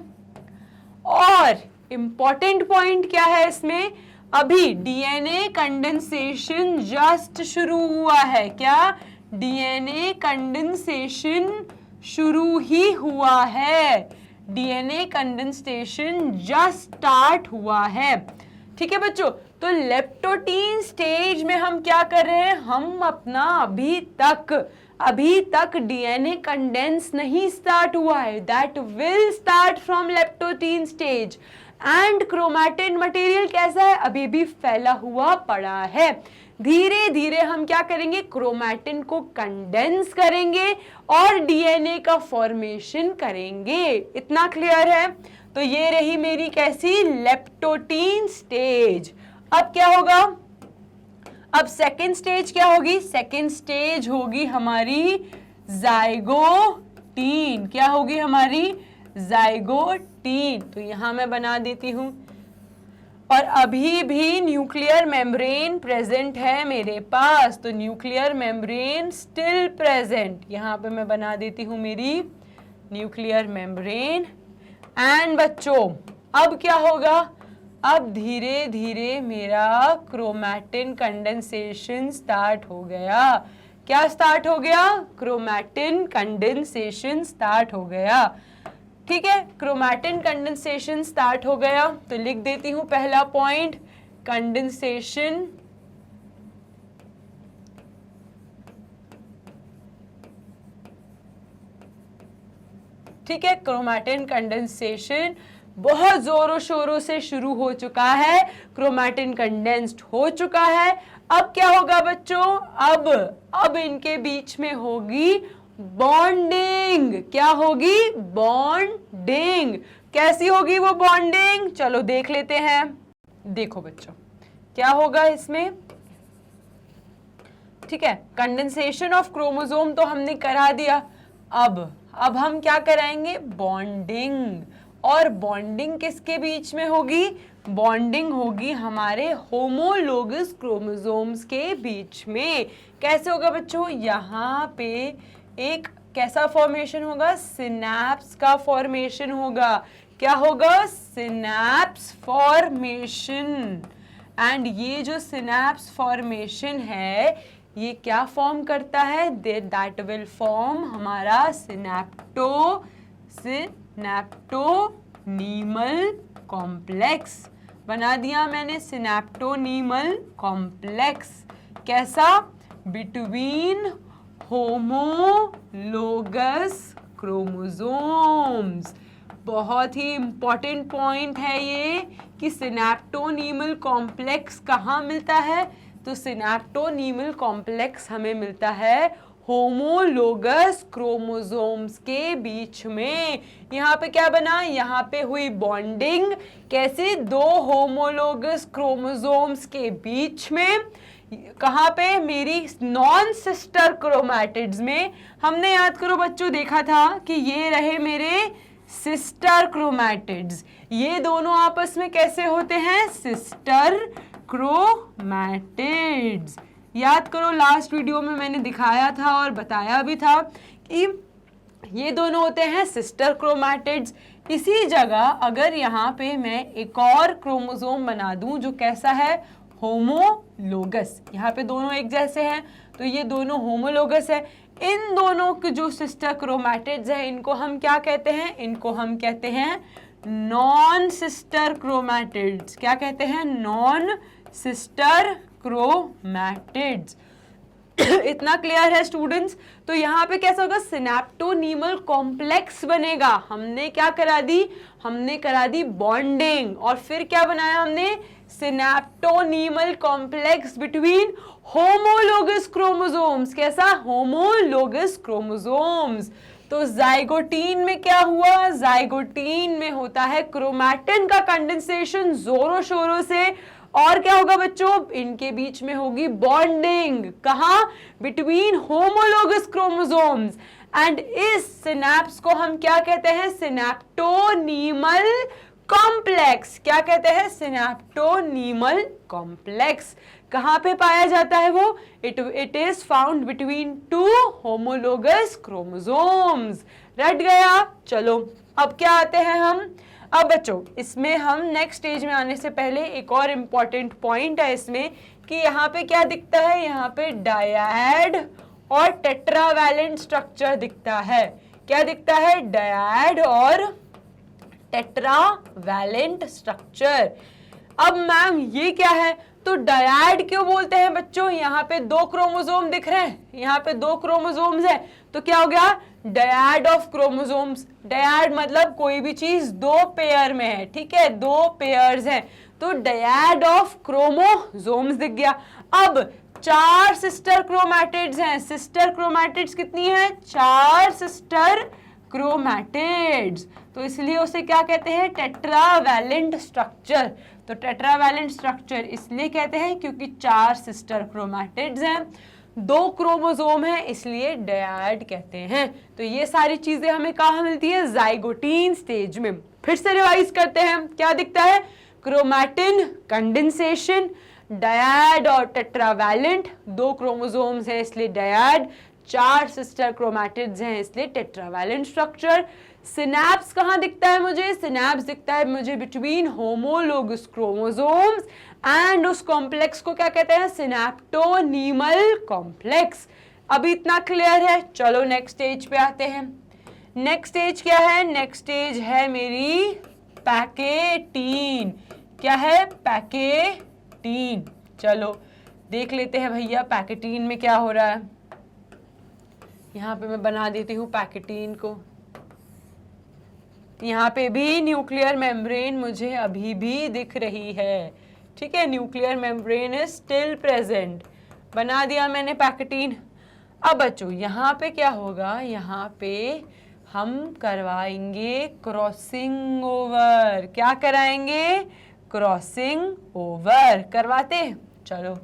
और इंपॉर्टेंट पॉइंट क्या है इसमें, अभी डीएनए कंडेंसेशन जस्ट शुरू हुआ है। क्या, डीएनए कंडेंसेशन शुरू ही हुआ है, डीएनए कंडेंसेशन जस्ट स्टार्ट हुआ है। ठीक है बच्चों, तो लेप्टोटीन स्टेज में हम क्या कर रहे हैं, हम अपना अभी तक डीएनए कंडेंस नहीं स्टार्ट हुआ है, that will start from leptotene stage. And chromatin material कैसा है, अभी भी फैला हुआ पड़ा है। धीरे धीरे हम क्या करेंगे, क्रोमैटिन को कंडेंस करेंगे और डीएनए का फॉर्मेशन करेंगे। इतना क्लियर है। तो ये रही मेरी कैसी, लेप्टोटीन स्टेज। अब क्या होगा, अब सेकेंड स्टेज क्या होगी, सेकेंड स्टेज होगी हमारी जाइगोटीन। क्या होगी हमारी, जाइगोटीन। तो यहां मैं बना देती हूं, और अभी भी न्यूक्लियर मेम्ब्रेन प्रेजेंट है मेरे पास, तो न्यूक्लियर मेम्ब्रेन स्टिल प्रेजेंट। यहां पे मैं बना देती हूं मेरी न्यूक्लियर मेम्ब्रेन। एंड बच्चों अब क्या होगा, अब धीरे धीरे मेरा क्रोमैटिन कंडेंसेशन स्टार्ट हो गया। क्या स्टार्ट हो गया, क्रोमैटिन कंडेंसेशन स्टार्ट हो गया। ठीक है, क्रोमैटिन कंडेंसेशन स्टार्ट हो गया। तो लिख देती हूं पहला पॉइंट, कंडेंसेशन। ठीक है, क्रोमैटिन कंडेंसेशन बहुत जोरों शोरों से शुरू हो चुका है, क्रोमैटिन कंडेंस्ड हो चुका है। अब क्या होगा बच्चों, अब इनके बीच में होगी बॉन्डिंग। क्या होगी, बॉन्डिंग। कैसी होगी वो बॉन्डिंग, चलो देख लेते हैं। देखो बच्चों क्या होगा इसमें, ठीक है, कंडेंसेशन ऑफ क्रोमोसोम तो हमने करा दिया। अब हम क्या कराएंगे, बॉन्डिंग। और बॉन्डिंग किसके बीच में होगी, बॉन्डिंग होगी हमारे होमोलोगस क्रोमोसोम्स के बीच में। कैसे होगा बच्चों, यहाँ पे एक कैसा फॉर्मेशन होगा, सिनैप्स का फॉर्मेशन होगा। क्या होगा, सिनैप्स फॉर्मेशन। एंड ये जो सिनैप्स फॉर्मेशन है ये क्या फॉर्म करता है, दैट विल फॉर्म हमारा सिनैप्टोनीमल कॉम्प्लेक्स। बना दिया मैंने सिनैप्टोनीमल कॉम्प्लेक्स। कैसा, बिटवीन होमोलोगस क्रोमोसोम्स। बहुत ही इंपॉर्टेंट पॉइंट है ये कि सिनैप्टोनीमल कॉम्प्लेक्स कहाँ मिलता है, तो सिनैप्टोनीमल कॉम्प्लेक्स हमें मिलता है होमोलोगस क्रोमोसोम्स के बीच में। यहाँ पे क्या बना, यहाँ पे हुई बॉन्डिंग। कैसे, दो होमोलोगस क्रोमोसोम्स के बीच में। कहाँ पे, मेरी नॉन सिस्टर क्रोमैटिड्स में। हमने याद करो बच्चों देखा था कि ये रहे मेरे सिस्टर क्रोमैटिड्स। ये दोनों आपस में कैसे होते हैं, सिस्टर क्रोमैटिड्स। याद करो लास्ट वीडियो में मैंने दिखाया था और बताया भी था कि ये दोनों होते हैं सिस्टर क्रोमैटिड्स। इसी जगह अगर यहाँ पे मैं एक और क्रोमोसोम बना दूं जो कैसा है, होमोलोगस। यहाँ पे दोनों एक जैसे हैं तो ये दोनों होमोलोगस है। इन दोनों के जो सिस्टर क्रोमैटिड्स हैं इनको हम क्या कहते हैं, इनको हम कहते हैं नॉन सिस्टर क्रोमैटिड्स। क्या कहते हैं, नॉन सिस्टर क्रोमैटिड्स। इतना क्लियर है स्टूडेंट्स। तो यहाँ पे कैसा होगा, सिनैप्टोनीमल कॉम्प्लेक्स बनेगा। हमने क्या करा दी, हमने करा दी बॉन्डिंग। और फिर क्या बनाया हमने, सिनैप्टोनीमल कॉम्प्लेक्स बिटवीन होमोलोगस क्रोमोसोम्स। कैसा, होमोलोगस क्रोमोसोम्स। तो जाइगोटीन में क्या हुआ, जाइगोटीन में होता है क्रोमैटिन का कंडेंसेशन जोरों शोरों से। और क्या होगा बच्चों, इनके बीच में होगी बॉन्डिंग। कहां, बिटवीन होमोलोगस क्रोमोसोम्स। एंड इस सिनैप्स को हम क्या कहते हैं, सिनैप्टोनीमल कॉम्प्लेक्स। क्या कहते हैं, सिनैप्टोनीमल कॉम्प्लेक्स। कहां पे पाया जाता है वो, it is found between two homologous chromosomes. रट गया। चलो अब क्या आते हैं हम, अब बच्चों इसमें हम नेक्स्ट स्टेज में आने से पहले एक और इम्पॉर्टेंट पॉइंट है इसमें कि यहाँ पे क्या दिखता है, यहाँ पे डायड और टेट्रावैलेंट स्ट्रक्चर दिखता है। क्या दिखता है, डायड और टेट्रावैलेंट स्ट्रक्चर। अब मैम ये क्या है, तो डायड क्यों बोलते हैं बच्चों, यहाँ पे दो क्रोमोसोम दिख रहे हैं, यहाँ पे दो क्रोमोसोम्स है तो क्या हो गया, डायड ऑफ क्रोमोसोम्स। डायड मतलब कोई भी चीज दो पेयर में है, ठीक है, दो पेयर्स हैं तो डायड ऑफ क्रोमोसोम्स दिख गया। अब चार सिस्टर क्रोमैटिड्स हैं, सिस्टर क्रोमैटिड्स कितनी है, चार सिस्टर क्रोमैटिड्स, तो इसलिए उसे क्या कहते हैं, टेट्रावैलेंट स्ट्रक्चर। तो टेट्रावैलेंट स्ट्रक्चर इसलिए कहते हैं क्योंकि चार सिस्टर क्रोमैटिड्स हैं, दो क्रोमोसोम है, इसलिए डायड कहते हैं। तो ये सारी चीजें हमें कहाँ मिलती है, जाइगोटीन स्टेज में। फिर से रिवाइज करते हैं, क्या दिखता है, क्रोमैटिन कंडेंसेशन, डायड और टेट्रावैलेंट, दो क्रोमोसोम्स हैं इसलिए डायड, चार सिस्टर क्रोमैटिड्स हैं इसलिए टेट्रावैलेंट स्ट्रक्चर। सिनैप्स कहाँ दिखता है मुझे, सिनैप्स दिखता है मुझे बिटवीन होमोलोगस क्रोमोसोम्स एंड उस कॉम्प्लेक्स को क्या कहते हैं, सिनैप्टोनीमल कॉम्प्लेक्स। अभी इतना क्लियर है। चलो नेक्स्ट स्टेज पे आते हैं। नेक्स्ट स्टेज क्या है, नेक्स्ट स्टेज है मेरी पैकेटीन। क्या है, पैकेटीन। चलो देख लेते हैं भैया पैकेटीन में क्या हो रहा है। यहाँ पे मैं बना देती हूँ पैकेटीन को। यहाँ पे भी न्यूक्लियर मेम्ब्रेन मुझे अभी भी दिख रही है, ठीक है, nuclear membrane is still present, बना दिया मैंने पैकेटीन। अब बच्चों यहाँ पे क्या होगा, यहाँ पे हम करवाएंगे क्रॉसिंग ओवर। क्या कराएंगे, क्रॉसिंग ओवर करवाते। चलो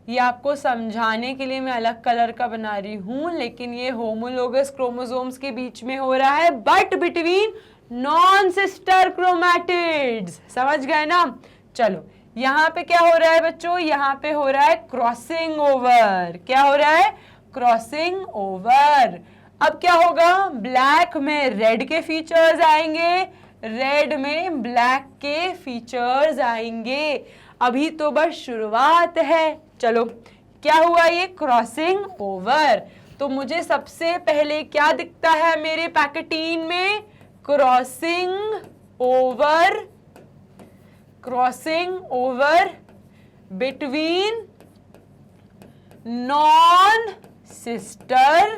ये आपको समझाने के लिए मैं अलग कलर का बना रही हूं, लेकिन ये होमोलोगस क्रोमोसोम्स के बीच में हो रहा है, but between non sister chromatids. समझ गए ना। चलो यहाँ पे क्या हो रहा है बच्चों, यहाँ पे हो रहा है क्रॉसिंग ओवर। क्या हो रहा है, क्रॉसिंग ओवर। अब क्या होगा, ब्लैक में रेड के फीचर्स आएंगे, रेड में ब्लैक के फीचर्स आएंगे। अभी तो बस शुरुआत है। चलो क्या हुआ, ये क्रॉसिंग ओवर। तो मुझे सबसे पहले क्या दिखता है मेरे पैकेटीन में, crossing over, crossing over between non sister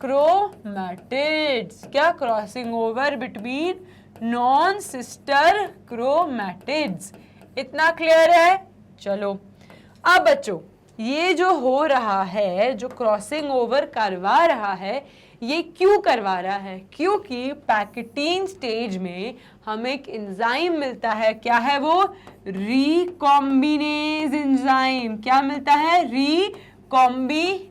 chromatids. क्या, crossing over between non sister chromatids. इतना क्लियर है। चलो अब बच्चों ये जो हो रहा है, जो क्रॉसिंग ओवर करवा रहा है, ये क्यों करवा रहा है, क्योंकि पैकेटीन स्टेज में हमें एक एंजाइम मिलता है। क्या है वो, रिकॉम्बिनेज एंजाइम। क्या मिलता है, रिकॉम्बिनेज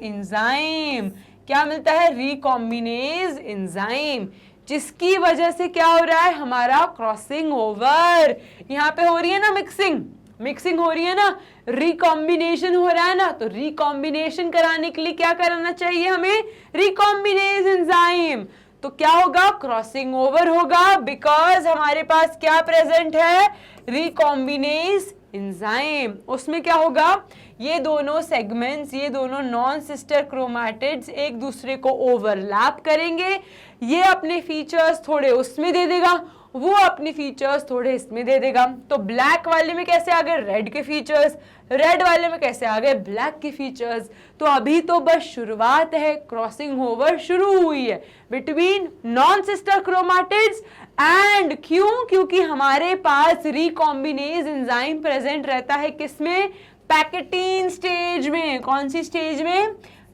एंजाइम। क्या मिलता है, रिकॉम्बिनेज एंजाइम, जिसकी वजह से क्या हो रहा है, हमारा क्रॉसिंग ओवर। यहाँ पे हो रही है ना मिक्सिंग, मिक्सिंग हो रही है ना, रिकॉम्बिनेशन हो रहा है ना। तो रिकॉम्बिनेशन कराने के लिए क्या कराना चाहिए हमें, रिकॉम्बिनेज एंजाइम। तो क्या होगा, क्रॉसिंग ओवर होगा, बिकॉज हमारे पास क्या प्रेजेंट है, रिकॉम्बिनेज एंजाइम। उसमें क्या होगा, ये दोनों सेगमेंट्स, ये दोनों नॉन सिस्टर क्रोमैटिड्स एक दूसरे को ओवरलैप करेंगे। ये अपने फीचर्स थोड़े उसमें दे देगा, वो अपने फीचर्स थोड़े इसमें दे देगा। तो ब्लैक वाले में कैसे आ गए रेड के फीचर्स, रेड वाले में कैसे आ गए ब्लैक के फीचर्स। तो अभी तो बस शुरुआत है, क्रॉसिंग ओवर शुरू हुई है between non sister chromatids and क्यों, क्योंकि हमारे पास रिकॉम्बिनेज एंजाइम प्रेजेंट रहता है किसमें, पैकेटीन स्टेज में। कौन सी स्टेज में,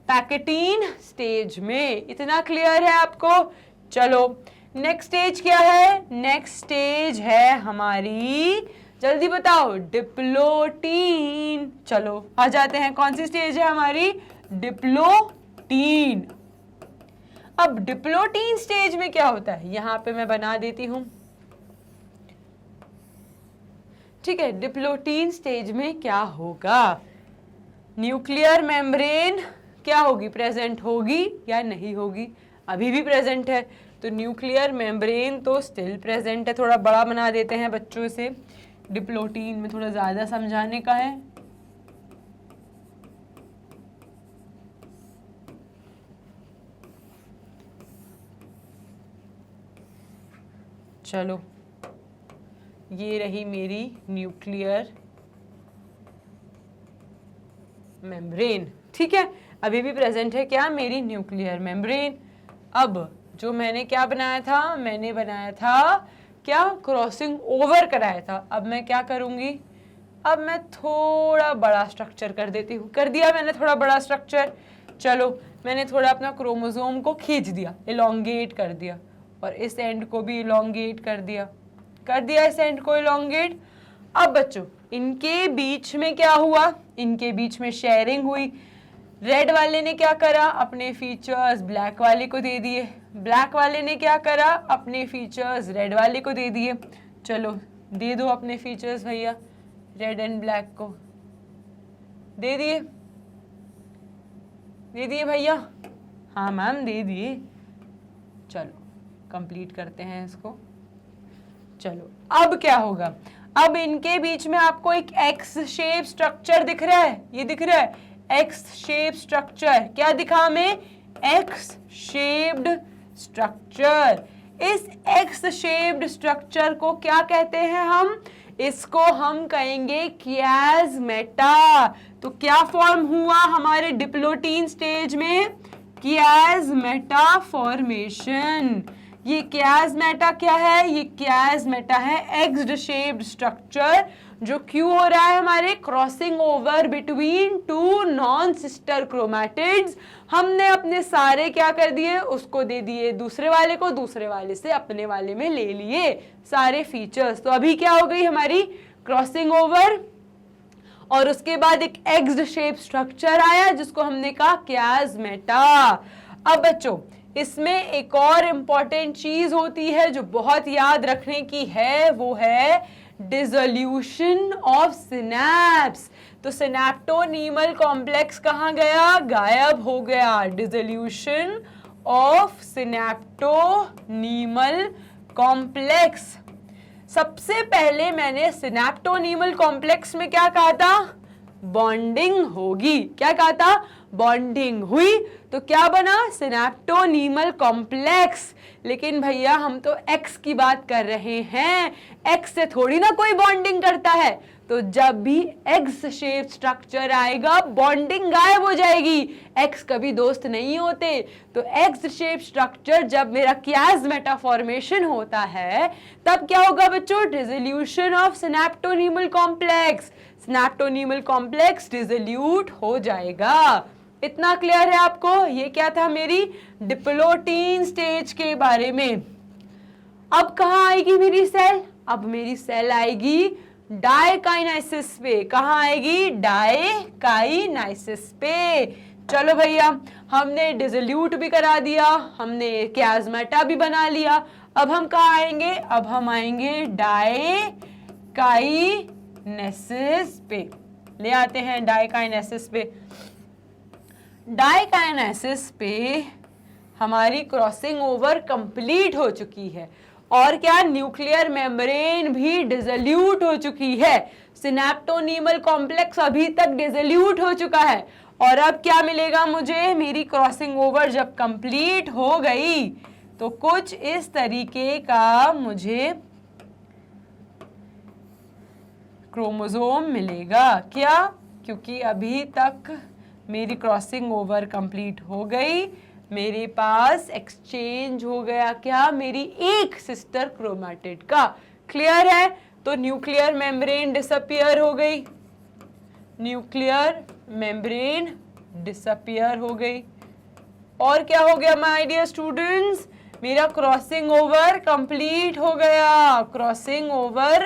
पैकेटीन स्टेज में। इतना क्लियर है आपको। चलो नेक्स्ट स्टेज क्या है, नेक्स्ट स्टेज है हमारी, जल्दी बताओ, डिप्लोटीन। चलो आ जाते हैं, कौन सी स्टेज है हमारी, डिप्लोटीन। अब डिप्लोटीन स्टेज में क्या होता है, यहां पे मैं बना देती हूं, ठीक है। डिप्लोटीन स्टेज में क्या होगा, न्यूक्लियर मेम्ब्रेन क्या होगी, प्रेजेंट होगी या नहीं होगी, अभी भी प्रेजेंट है। तो न्यूक्लियर मेम्ब्रेन तो स्टिल प्रेजेंट है। थोड़ा बड़ा बना देते हैं बच्चों से, डिप्लोटीन में थोड़ा ज़्यादा समझाने का है। चलो ये रही मेरी न्यूक्लियर मेम्ब्रेन, ठीक है, अभी भी प्रेजेंट है क्या, मेरी न्यूक्लियर मेम्ब्रेन। अब जो मैंने क्या बनाया था, मैंने बनाया था क्या, क्रॉसिंग ओवर कराया था। अब मैं क्या करूंगी, अब मैं थोड़ा बड़ा स्ट्रक्चर कर देती हूँ। कर दिया मैंने थोड़ा बड़ा स्ट्रक्चर। चलो मैंने थोड़ा अपना क्रोमोसोम को खींच दिया, इलोंगेट कर दिया, और इस एंड को भी इलोंगेट कर दिया, इस एंड को इलोंगेट। अब बच्चों इनके बीच में क्या हुआ, इनके बीच में शेयरिंग हुई। रेड वाले ने क्या करा, अपने फीचर्स ब्लैक वाले को दे दिए, ब्लैक वाले ने क्या करा, अपने फीचर्स रेड वाले को दे दिए। चलो दे दो अपने फीचर्स भैया, रेड एंड ब्लैक को दे दिए, दे दिए भैया, हाँ मैम दे दिए। चलो कंप्लीट करते हैं इसको। चलो अब क्या होगा, अब इनके बीच में आपको एक एक्स शेप स्ट्रक्चर दिख रहा है, ये दिख रहा है एक्स शेप स्ट्रक्चर। क्या दिखा हमें, एक्स शेप्ड स्ट्रक्चर। इस एक्स शेप्ड स्ट्रक्चर को क्या कहते हैं हम, इसको हम कहेंगे कियास्मेटा। तो क्या फॉर्म हुआ हमारे डिप्लोटीन स्टेज में, कियास्मेटा फॉर्मेशन। ये chiasmata क्या है? ये chiasmata है एग्ज शेप्ड स्ट्रक्चर जो क्यों हो रहा है? हमारे crossing over between two non sister chromatids. हमने अपने सारे क्या कर दिए? उसको दे दिए दूसरे वाले को, दूसरे वाले से अपने वाले में ले लिए सारे फीचर्स। तो अभी क्या हो गई हमारी क्रॉसिंग ओवर, और उसके बाद एक एग्ज शेप स्ट्रक्चर आया जिसको हमने कहा chiasmata। अब बच्चों इसमें एक और इम्पॉर्टेंट चीज होती है जो बहुत याद रखने की है, वो है डिसोल्यूशन ऑफ सिनैप्स। तो सिनैप्टोनीमल कॉम्प्लेक्स कहाँ गया? गायब हो गया। Dissolution of synaptonemal complex. सबसे पहले मैंने सिनैप्टोनीमल कॉम्प्लेक्स में क्या कहा था? बॉन्डिंग होगी। क्या कहा था? बॉन्डिंग हुई तो क्या बना? सिनैप्टोनीमल कॉम्प्लेक्स। लेकिन भैया हम तो एक्स की बात कर रहे हैं, एक्स से थोड़ी ना कोई बॉन्डिंग करता है। तो जब भी एक्स शेप स्ट्रक्चर आएगा बॉन्डिंग गायब हो जाएगी, एक्स कभी दोस्त नहीं होते। तो एक्स शेप स्ट्रक्चर जब मेरा chiasmata फॉर्मेशन होता है तब क्या होगा बच्चों? Dissolution of synaptonemal complex. Synaptonemal complex dissolute हो जाएगा। इतना क्लियर है आपको? ये क्या था मेरी डिप्लोटीन स्टेज के बारे में। अब कहाँ आएगी मेरी सेल? अब मेरी सेल आएगी डायकाइनेसिस पे। कहाँ आएगी? डायकाइनेसिस पे। चलो भैया हमने डिसोल्यूट भी करा दिया, हमने chiasmata भी बना लिया। अब हम कहाँ आएंगे? अब हम आएंगे डायकाइनेसिस पे। ले आते हैं डायकाइनेसिस पे। डायकाइनेसिस पे हमारी क्रॉसिंग ओवर कंप्लीट हो चुकी है और क्या? न्यूक्लियर मेम्ब्रेन भी डिसोल्यूट हो चुकी है। सिनैप्टोनीमल कॉम्प्लेक्स अभी तक डिसोल्यूट हो चुका है। और अब क्या मिलेगा मुझे? मेरी क्रॉसिंग ओवर जब कंप्लीट हो गई तो कुछ इस तरीके का मुझे क्रोमोसोम मिलेगा। क्या? क्योंकि अभी तक मेरी क्रॉसिंग ओवर कंप्लीट हो गई, मेरे पास एक्सचेंज हो गया क्या? मेरी एक सिस्टर क्रोमैटिड का। क्लियर है? तो न्यूक्लियर मेम्ब्रेन डिसअपियर हो गई, न्यूक्लियर मेम्ब्रेन डिसअपियर हो गई। और क्या हो गया माय डियर स्टूडेंट्स? मेरा क्रॉसिंग ओवर कंप्लीट हो गया। क्रॉसिंग ओवर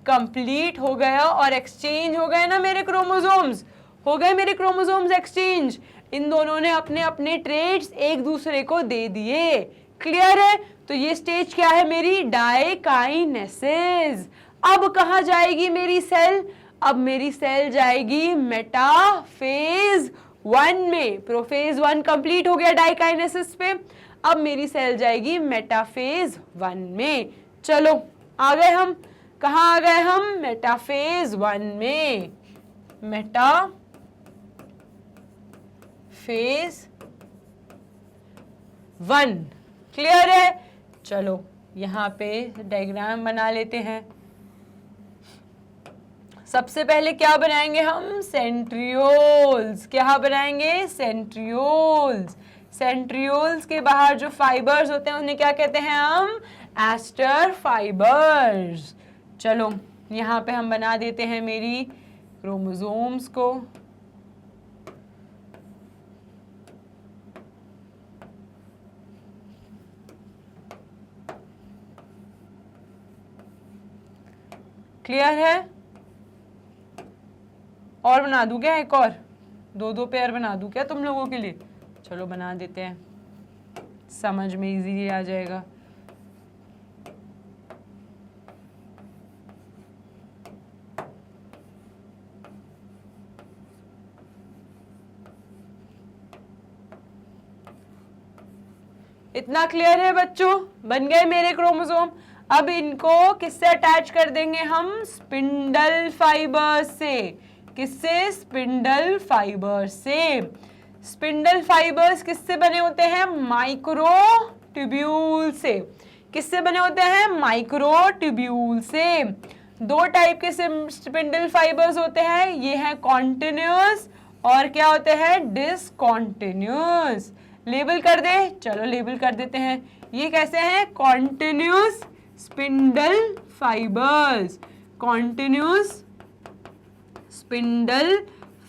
कंप्लीट हो गया और एक्सचेंज हो गए ना मेरे क्रोमोसोम्स, हो गए मेरे क्रोमोसोम्स एक्सचेंज। इन दोनों ने अपने अपने ट्रेड्स एक दूसरे को दे दिए। क्लियर है? तो ये स्टेज क्या है मेरी? डायकाइनेसिस। अब कहाँ जाएगी मेरी सेल? अब मेरी सेल जाएगी मेटाफेज 1 में। प्रोफेज 1 कंप्लीट हो गया डायकाइनेसिस पे, अब मेरी सेल जाएगी मेटाफेज 1 में। चलो आ गए हम, कहाँ आ गए हम? मेटाफेज 1 में। मेटाफेज 1 क्लियर है? चलो यहाँ पे डायग्राम बना लेते हैं। सबसे पहले क्या बनाएंगे हम? सेंट्रियोल्स। क्या बनाएंगे? सेंट्रियोल्स। सेंट्रियोल्स के बाहर जो फाइबर्स होते हैं उन्हें क्या कहते हैं हम? Aster fibres. चलो यहाँ पे हम बना देते हैं मेरी क्रोमोसोम्स को। क्लियर है? और बना दूं क्या? एक और दो पेयर बना दूं क्या तुम लोगों के लिए? चलो बना देते हैं, समझ में इजीली आ जाएगा। इतना क्लियर है बच्चों? बन गए मेरे क्रोमोसोम। अब इनको किससे अटैच कर देंगे हम? स्पिंडल फाइबर से। किससे? स्पिंडल फाइबर से। स्पिंडल फाइबर्स किससे बने होते हैं? माइक्रोट्यूब्यूल से। किससे बने होते हैं? माइक्रोट्यूब्यूल से। दो टाइप के स्पिंडल फाइबर्स होते हैं, ये हैं कॉन्टिन्यूअस और क्या होते हैं? डिसकॉन्टिन्यूअस। लेबल कर दे, चलो लेबल कर देते हैं। ये कैसे हैं? Continuous spindle fibres, continuous spindle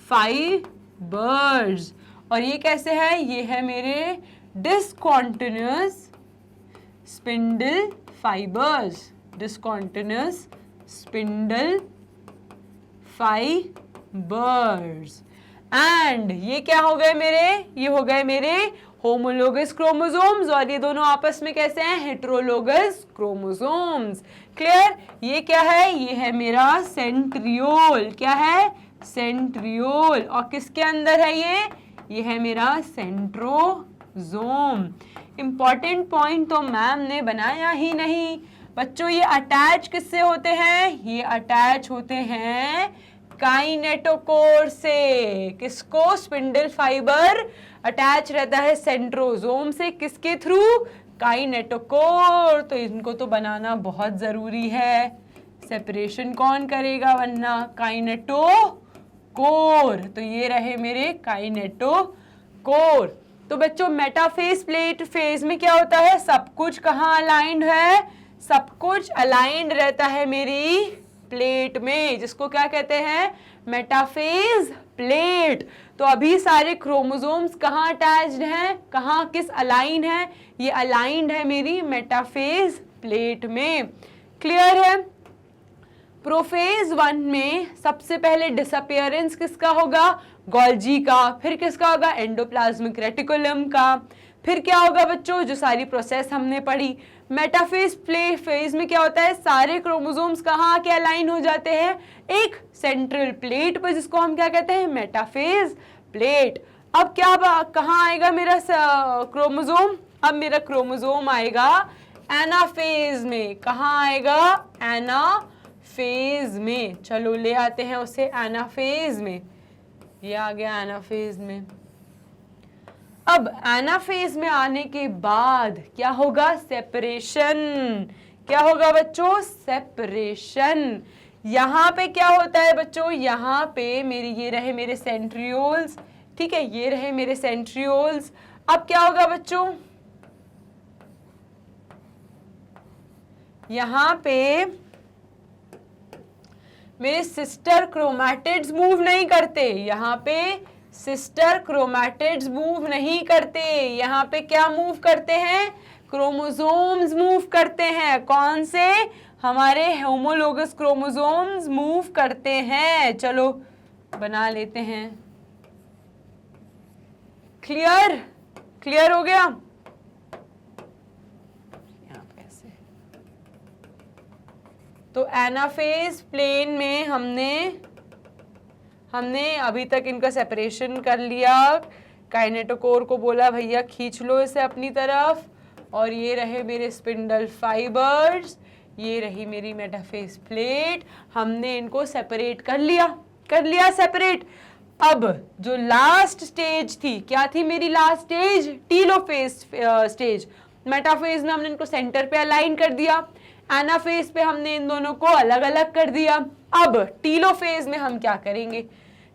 fibres. और ये कैसे है? ये है मेरे discontinuous spindle fibres, discontinuous spindle fibres. And ये क्या हो गए मेरे? ये हो गए मेरे होमोलोगस क्रोमोसोम्स, और ये दोनों आपस में कैसे हैं? Heterologous chromosomes. क्लियर? ये क्या है? ये है मेरा सेंट्रियोल। क्या है? सेंट्रियोल। और किसके अंदर है ये है मेरा सेंट्रोजोम। इंपॉर्टेंट पॉइंट तो मैम ने बनाया ही नहीं बच्चों। ये अटैच किससे होते हैं? ये अटैच होते हैं काइनेटोकोर से। किसको? स्पिंडल फाइबर अटैच रहता है सेंट्रोजोम से। किसके थ्रू? काइनेटोकोर। तो इनको तो बनाना बहुत जरूरी है। सेपरेशन कौन करेगा वरना? काइनेटोकोर। तो ये रहे मेरे काइनेटोकोर। तो बच्चों मेटाफेज प्लेट फेज में क्या होता है? सब कुछ कहाँ अलाइंड है? सब कुछ अलाइंड रहता है मेरी प्लेट में, जिसको क्या कहते हैं? Metaphase plate. तो अभी सारे क्रोमोसोम्स कहाँ अटैच्ड हैं? कहाँ किस अलाइन है? ये अलाइंड है मेरी मेटाफेज प्लेट में। क्लियर है? प्रोफेज 1 में सबसे पहले डिसअपियरेंस किसका होगा? गोल्जी का। फिर किसका होगा? एंडोप्लाज्मिक रेटिकुलम का। फिर क्या होगा बच्चों? जो सारी प्रोसेस हमने पढ़ी। मेटाफेज प्ले फेज में क्या होता है? सारे क्रोमोसोम्स कहाँ के अलाइन हो जाते हैं? एक सेंट्रल प्लेट पर, जिसको हम क्या कहते हैं? Metaphase plate. अब क्या कहाँ आएगा मेरा क्रोमोसोम? अब मेरा क्रोमोसोम आएगा एनाफेज में। कहाँ आएगा? एनाफेज में। चलो ले आते हैं उसे एनाफेज में। ये आ गया एनाफेज में। अब एनाफेज में आने के बाद क्या होगा? सेपरेशन। क्या होगा बच्चों? सेपरेशन। यहाँ पे क्या होता है बच्चों? यहाँ पे मेरी ये रहे मेरे सेंट्रियोल्स, ठीक है, ये रहे मेरे सेंट्रियोल्स। अब क्या होगा बच्चों? यहाँ पे मेरे सिस्टर क्रोमैटिड्स मूव नहीं करते। यहाँ पे सिस्टर क्रोमैटिड्स मूव नहीं करते। यहाँ पे क्या मूव करते हैं? क्रोमोसोम्स मूव करते हैं। कौन से? हमारे होमोलोगस क्रोमोसोम्स मूव करते हैं। चलो बना लेते हैं। क्लियर? क्लियर हो गया? यहाँ पे ऐसे। तो एनाफेज प्लेन में हमने अभी तक इनका सेपरेशन कर लिया। काइनेटोकोर को बोला भैया खींच लो इसे अपनी तरफ, और ये रहे मेरे स्पिंडल फाइबर्स, ये रही मेरी मेटाफेज प्लेट। हमने इनको सेपरेट कर लिया सेपरेट। अब जो लास्ट स्टेज थी, क्या थी मेरी last stage? Telophase stage. Metaphase में हमने इनको सेंटर पे अलाइन कर दिया, एनाफेज पे हमने इन दोनों को अलग अलग कर दिया। अब टीलोफेज में हम क्या करेंगे?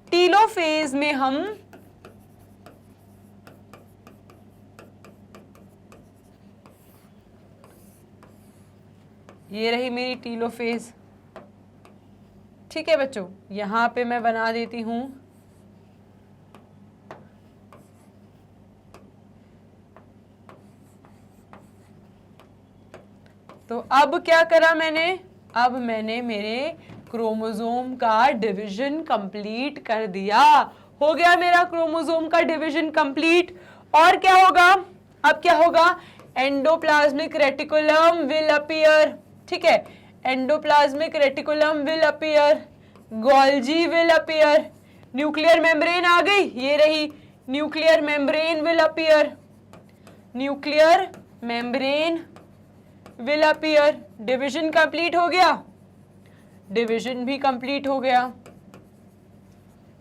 टीलोफेज में हम ये रही मेरी टीलोफेज, ठीक है बच्चों। यहां पे मैं बना देती हूं तो अब क्या करा मैंने? अब मैंने मेरे क्रोमोसोम का डिवीजन कंप्लीट कर दिया। हो गया मेरा क्रोमोसोम का डिवीजन कंप्लीट। और क्या होगा? अब क्या होगा? एंडोप्लाज्मिक रेटिकुलम विल अपीयर, ठीक है, endoplasmic reticulum will appear, Golgi will appear, nuclear membrane आ गई, ये रही nuclear membrane will appear, nuclear membrane will appear. Division complete हो गया, डिवीजन भी कंप्लीट हो गया,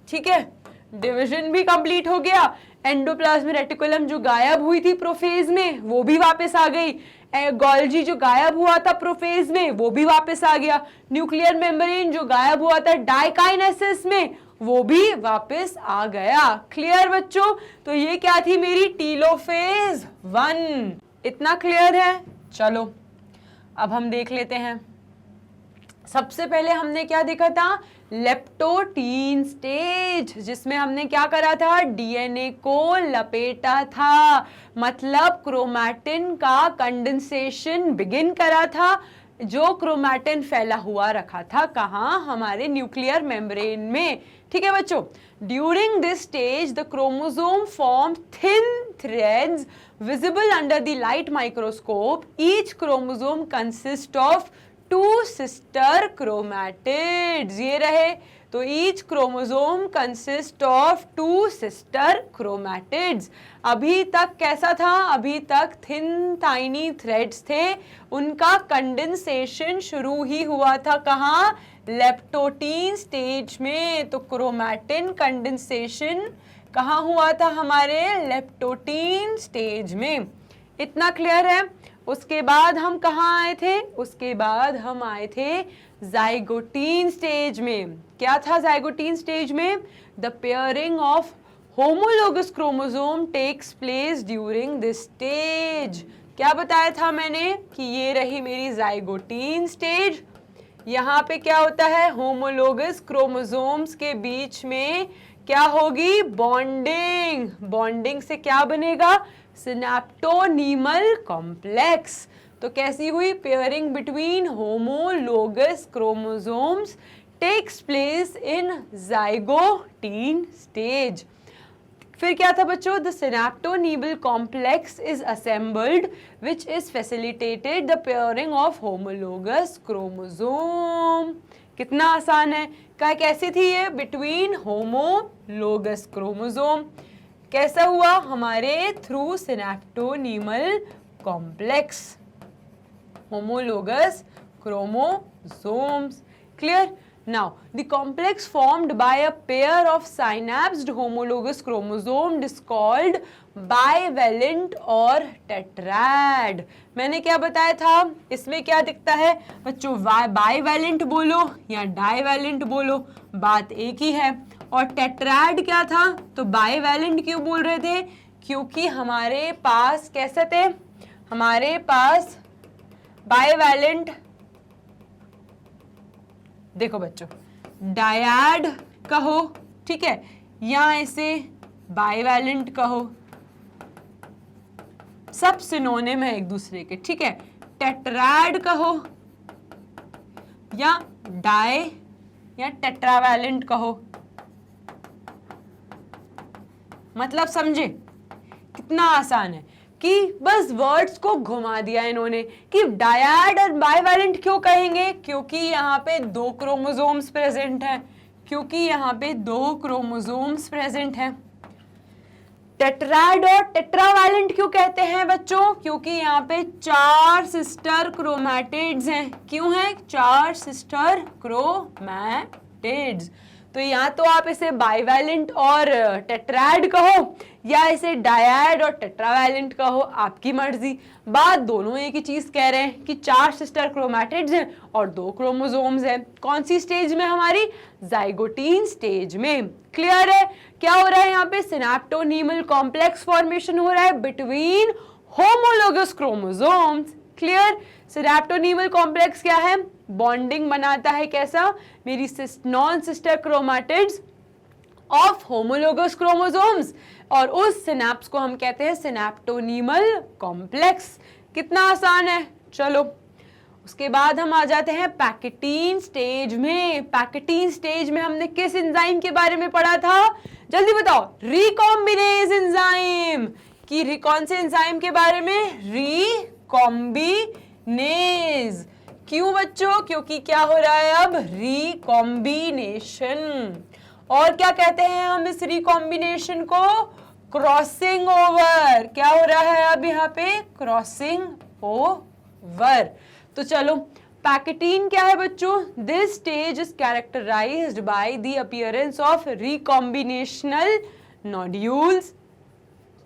ठीक है, डिवीजन भी कंप्लीट हो गया। एंडोप्लाज्मिक रेटिकुलम जो गायब हुई थी प्रोफेज में वो भी वापस आ गई। गोल्जी जो गायब हुआ था प्रोफेज में वो भी वापस आ गया। न्यूक्लियर मेम्ब्रेन जो गायब हुआ था डाइकाइनेसिस में वो भी वापस आ गया। क्लियर बच्चों? तो ये क्या थी मेरी टीलोफेज 1। इतना क्लियर है? चलो अब हम देख लेते हैं। सबसे पहले हमने क्या देखा था? लेप्टोटीन स्टेज, जिसमें हमने क्या करा था? डीएनए को लपेटा था, मतलब क्रोमैटिन का कंडेंसेशन बिगिन करा था, जो क्रोमैटिन फैला हुआ रखा था कहाँ? हमारे न्यूक्लियर मेम्ब्रेन में। ठीक है बच्चों? During this stage the chromosome form thin threads visible under the light microscope. Each chromosome consists of 2 sister chromatids. ये रहे। तो each chromosome consists of 2 sister chromatids. अभी तक कैसा था? अभी तक thin tiny threads थे, उनका कंडेंसेशन शुरू ही हुआ था कहाँ? लेप्टोटीन स्टेज में। तो क्रोमैटिन कंडेंसेशन कहाँ हुआ था? हमारे लेप्टोटीन स्टेज में। इतना क्लियर है? उसके बाद हम कहाँ आए थे? उसके बाद हम आए थे जाइगोटीन स्टेज में। क्या था जाइगोटीन स्टेज में? The pairing of homologous chromosome takes place during this stage. क्या बताया था मैंने? कि ये रही मेरी जाइगोटीन स्टेज। यहाँ पे क्या होता है? होमोलोगस क्रोमोसोम्स के बीच में क्या होगी? बॉन्डिंग। बॉन्डिंग से क्या बनेगा? Synaptonemal complex. तो कैसी हुई? Pairing between homologous chromosomes takes place in zygotene stage. फिर क्या था बच्चों? The synaptonemal complex is assembled which is facilitated the pairing of homologous chromosome. कितना आसान है? क्या कैसी थी ये? Between homologous chromosome. कैसा हुआ? हमारे through synaptonemal complex, homologous chromosomes. Clear? Now, the complex formed by a pair of synapsed homologous chromosome is called bivalent और tetrad. मैंने क्या बताया था? इसमें क्या दिखता है बच्चों? bivalent बोलो या divalent बोलो, बात एक ही है। और tetrad क्या था? तो bivalent क्यों बोल रहे थे? क्योंकि हमारे पास कैसे थे? हमारे पास बाइवैलेंट, देखो बच्चों, डायड कहो, ठीक है, या इसे बाइवैलेंट कहो, सब सिनोनिम है एक दूसरे के, ठीक है। टेट्राड कहो या डाई या टेट्रावैलेंट कहो, मतलब समझे कितना आसान है कि बस वर्ड्स को घुमा दिया इन्होंने कि डायड और बाइवैलेंट क्यों कहेंगे? क्योंकि यहाँ पे 2 क्रोमोसोम्स प्रेजेंट हैं, क्योंकि यहाँ पे 2 क्रोमोसोम्स प्रेजेंट हैं। टेट्राड और टेट्रावैलेंट क्यों कहते हैं बच्चों? क्योंकि यहाँ पे 4 सिस्टर क्रोमैटिड्स हैं। क्यों हैं 4 सिस्टर क्रोमैटिड्स? तो यहाँ तो आप इसे बाइवैलेंट और टेट्राड कहो या इसे डायड और टेट्रावैलेंट कहो, आपकी मर्जी। बात दोनों एक ही चीज कह रहे हैं कि 4 सिस्टर क्रोमैटिड्स हैं और 2 क्रोमोसोम्स हैं। कौन सी स्टेज में? हमारी जाइगोटीन स्टेज में। क्लियर है? क्या हो रहा है यहाँ पे? सिनेप्टोनीमल कॉम्प्लेक्स फॉर्मेशन हो रहा है between homologous chromosomes. Clear? Synaptonemal complex क्या है? बॉन्डिंग बनाता है। कैसा? मेरी non sister chromatids of homologous chromosomes, और उस सिनेप्स को हम कहते हैं सिनेप्टोनीमल कॉम्प्लेक्स। कितना आसान है। चलो उसके बाद हम आ जाते हैं पैकेटीन स्टेज में। पैकेटीन स्टेज में हमने किस एंजाइम के बारे में पढ़ा था? जल्दी बताओ। रिकॉम्बिनेज एंजाइम की। कौन से एंजाइम के बारे में? रिकॉम्बिनेज। क्यों बच्चों? क्योंकि क्या हो रहा है अब? रिकॉम्बिनेशन। और क्या कहते हैं हम इस रिकॉम्बिनेशन को? Crossing over. क्या हो रहा है अब यहाँ पे? Crossing over. तो चलो, पैकेटीन क्या है बच्चों? This stage is characterised by the appearance of recombinational nodules.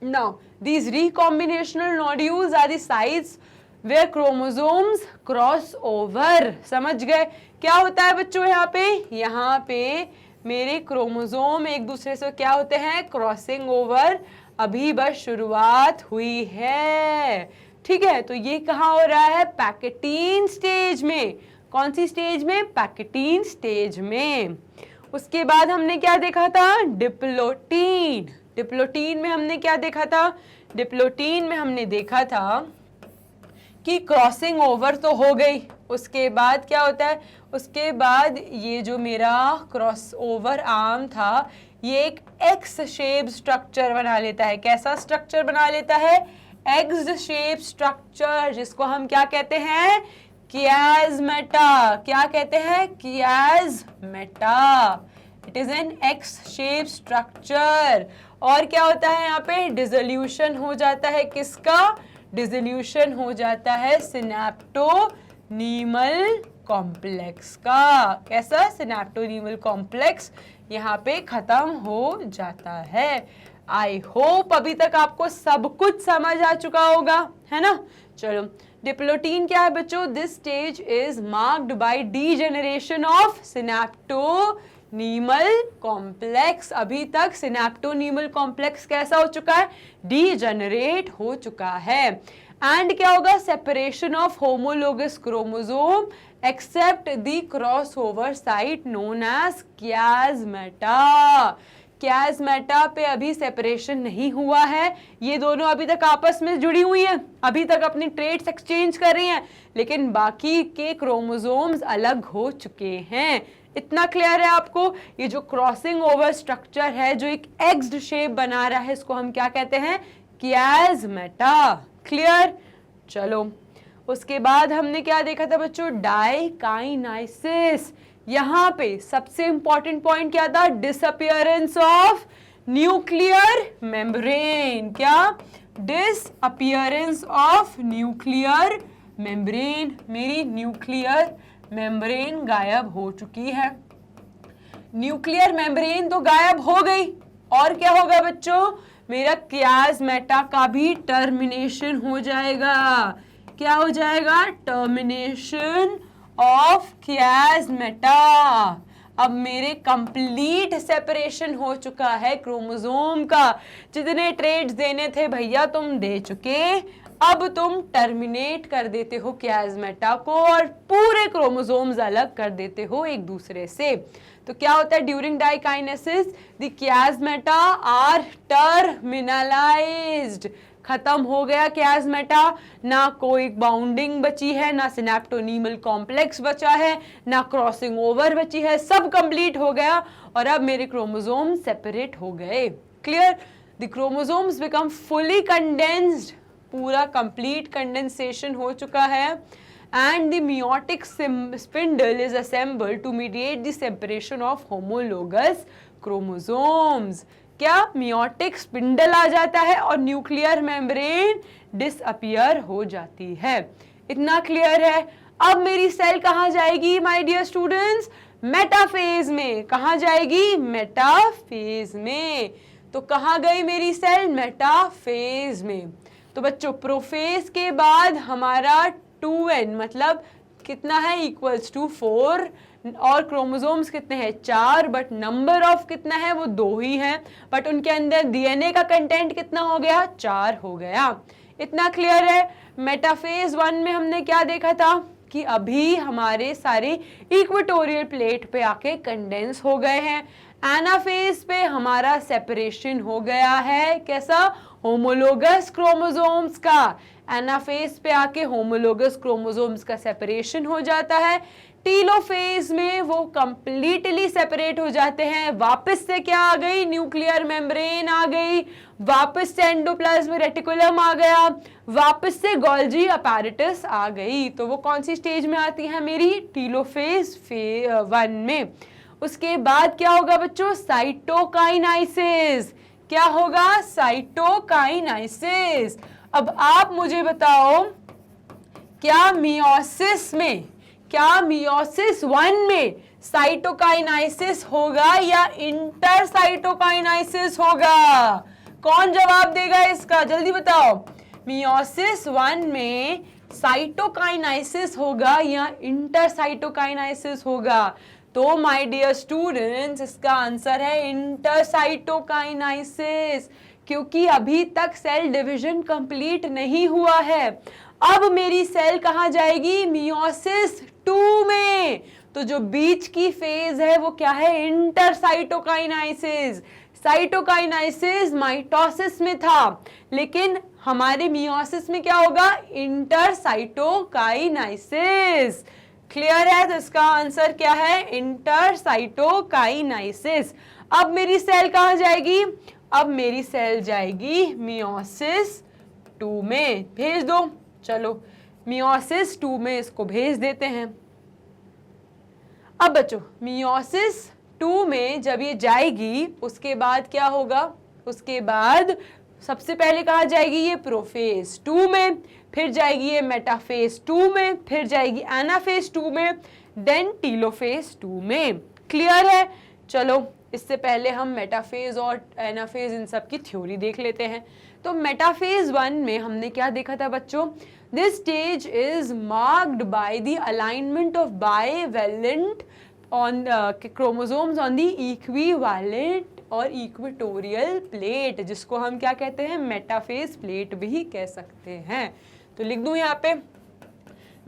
Now these recombinational nodules are the sites where chromosomes cross over. समझ गए? क्या होता है बच्चों यहाँ पे? यहाँ पे मेरे क्रोमोसोम एक दूसरे से क्या होते हैं, क्रॉसिंग ओवर अभी बस शुरुआत हुई है। ठीक है, तो ये कहाँ हो रहा है, पैकेटीन स्टेज में। कौन सी स्टेज में, पैकेटीन स्टेज में। उसके बाद हमने क्या देखा था, डिप्लोटीन। डिप्लोटीन में हमने क्या देखा था, डिप्लोटीन में हमने देखा था कि क्रॉसिंग ओवर तो हो गई, उसके बाद क्या होता है, उसके बाद ये जो मेरा क्रॉस ओवर आर्म था ये एक एक्स शेप स्ट्रक्चर बना लेता है। कैसा स्ट्रक्चर बना लेता है, एक्स शेप स्ट्रक्चर, जिसको हम क्या कहते हैं, कियास्मेटा। क्या कहते हैं, chiasmata. It is an X shape structure. और क्या होता है यहाँ पे, डिसोल्यूशन हो जाता है किसका, डिसोल्यूशन हो जाता है सिनेप्टोनीमल कॉम्प्लेक्स का। कैसा, सिनेप्टोनीमल कॉम्प्लेक्स यहाँ पे खत्म हो जाता है। आई होप अभी तक आपको सब कुछ समझ आ चुका होगा, है ना। चलो, डिप्लोटीन क्या है बच्चों, this stage is marked by degeneration of synaptonemal complex. अभी तक सिनेप्टोनीमल कॉम्प्लेक्स कैसा हो चुका है, डीजेनरेट हो चुका है। एंड क्या होगा, separation of homologous chromosome except the crossover site known as chiasmata. Chiasmata पे अभी सेपरेशन नहीं हुआ है, ये दोनों अभी तक आपस में जुड़ी हुई हैं, अभी तक अपनी ट्रेट्स एक्सचेंज कर रही हैं, लेकिन बाकी के क्रोमोसोम्स अलग हो चुके हैं। इतना क्लियर है आपको। ये जो क्रॉसिंग ओवर स्ट्रक्चर है, जो एक एक्स्ड शेप बना रहा है, इसको हम क्या कहते हैं, कियास्मेटा। क्लियर। चलो, उसके बाद हमने क्या देखा था बच्चों, डाइकाइनाइसिस। यहाँ पे सबसे इंपॉर्टेंट पॉइंट क्या था, डिसअपियरेंस ऑफ न्यूक्लियर मेम्ब्रेन। क्या, डिसअपियरेंस ऑफ न्यूक्लियर मेम्ब्रेन। मेरी न्यूक्लियर मेम्ब्रेन गायब हो चुकी है। न्यूक्लियर मेम्ब्रेन तो गायब हो गई, और क्या होगा बच्चों, मेरा कियास्मेटा का भी टर्मिनेशन हो जाएगा। क्या हो जाएगा, टर्मिनेशन ऑफ कियास्मेटा। अब मेरे कंप्लीट सेपरेशन हो चुका है क्रोमोसोम का। जितने ट्रेड्स देने थे भैया तुम दे चुके, अब तुम टर्मिनेट कर देते हो कियास्मेटा को और पूरे क्रोमोसोम्स अलग कर देते हो एक दूसरे से। तो क्या होता है, ड्यूरिंग डाइकाइनेसिस द कियास्मेटा आर टर्मिनलाइज्ड। खत्म हो गया कियास्मेटा, ना कोई बाउंडिंग बची है, ना सिनेप्टोनीमल कॉम्प्लेक्स बचा है, ना क्रॉसिंग ओवर बची है, सब कंप्लीट हो गया और अब मेरे क्रोमोसोम सेपरेट हो गए। Clear. The chromosomes become fully condensed, पूरा कंप्लीट कंडेंसेशन हो चुका है। And the meiotic spindle is assembled to mediate the separation of homologous chromosomes. क्या, meiotic spindle आ जाता है और न्यूक्लियर मेम्ब्रेन डिसअपियर हो जाती है। इतना क्लियर है। अब मेरी सेल कहाँ जाएगी माय डियर स्टूडेंट्स, मेटाफेज में। कहाँ जाएगी, मेटाफेज में। तो कहाँ गई मेरी सेल, मेटाफेज में। तो बच्चों प्रोफेज के बाद हमारा 2n मतलब कितना है, इक्वल्स टू 4, और क्रोमोसोम्स कितने हैं, 4, बट नंबर ऑफ कितना है, वो 2 ही है, बट उनके अंदर डीएनए का कंटेंट कितना हो गया, 4 हो गया। इतना क्लियर है। मेटाफेज 1 में हमने क्या देखा था कि अभी हमारे सारे इक्वेटोरियल प्लेट पे आके कंडेंस हो गए हैं। एनाफेज पे हमारा सेपरेशन हो गया है, कैसा, होमोलोगस क्रोमोसोम्स का। एनाफेज पे आके होमोलोगस क्रोमोसोम्स का सेपरेशन हो जाता है। टीलोफेज में वो कंप्लीटली सेपरेट हो जाते हैं। वापस से क्या आ गई, न्यूक्लियर मेम्ब्रेन आ गई, वापस से एंडोप्लाज्मिक रेटिकुलम आ गया, वापस से गोल्जी अपैरेटस आ गई। तो वो कौन सी स्टेज में आती है मेरी, टीलोफेज 1 में। उसके बाद क्या होगा बच्चों, साइटोकाइनाइसिस। क्या होगा, साइटोकाइनाइसिस। अब आप मुझे बताओ, क्या मियोसिस में, क्या मियोसिस 1 में साइटोकाइनाइसिस होगा या इंटरसाइटोकाइनाइसिस होगा? कौन जवाब देगा इसका, जल्दी बताओ। मियोसिस 1 में साइटोकाइनाइसिस होगा या इंटरसाइटोकाइनाइसिस होगा? तो माय डियर स्टूडेंट्स इसका आंसर है इंटरसाइटोकाइनाइसिस, क्योंकि अभी तक सेल डिवीजन कंप्लीट नहीं हुआ है। अब मेरी सेल कहाँ जाएगी? मियोसिस 2 में। तो जो बीच की फेज है वो क्या है? इंटरसाइटोकाइनाइसिस। साइटोकाइनाइसिस माइटोसिस में था, लेकिन हमारे मियोसिस में क्या होगा? इंटरसाइटोकाइनाइसिस। क्लियर है? तो इसका आंसर क्या है? इंटरसाइटोकाइनाइसिस। अब मेरी सेल कहाँ जाएगी? अब मेरी सेल जाएगी मियोसिस 2 में। भेज दो, चलो मियोसिस 2 में इसको भेज देते हैं। अब बच्चों मियोसिस 2 में जब ये जाएगी उसके बाद क्या होगा? उसके बाद सबसे पहले कहाँ जाएगी? ये प्रोफेज 2 में, फिर जाएगी ये मेटाफेज 2 में, फिर जाएगी एनाफेज 2 में, देन टीलोफेज 2 में। क्लियर है? चलो इससे पहले हम मेटाफेज और एनाफेज इन सब की थ्योरी देख लेते हैं। तो मेटाफेज 1 में हमने क्या देखा था बच्चों? This stage is marked by the alignment of bivalent on chromosomes on the equivalent और इक्वेटोरियल प्लेट, जिसको हम क्या कहते हैं? मेटाफेज प्लेट भी कह सकते हैं। तो लिख दूं यहाँ पे,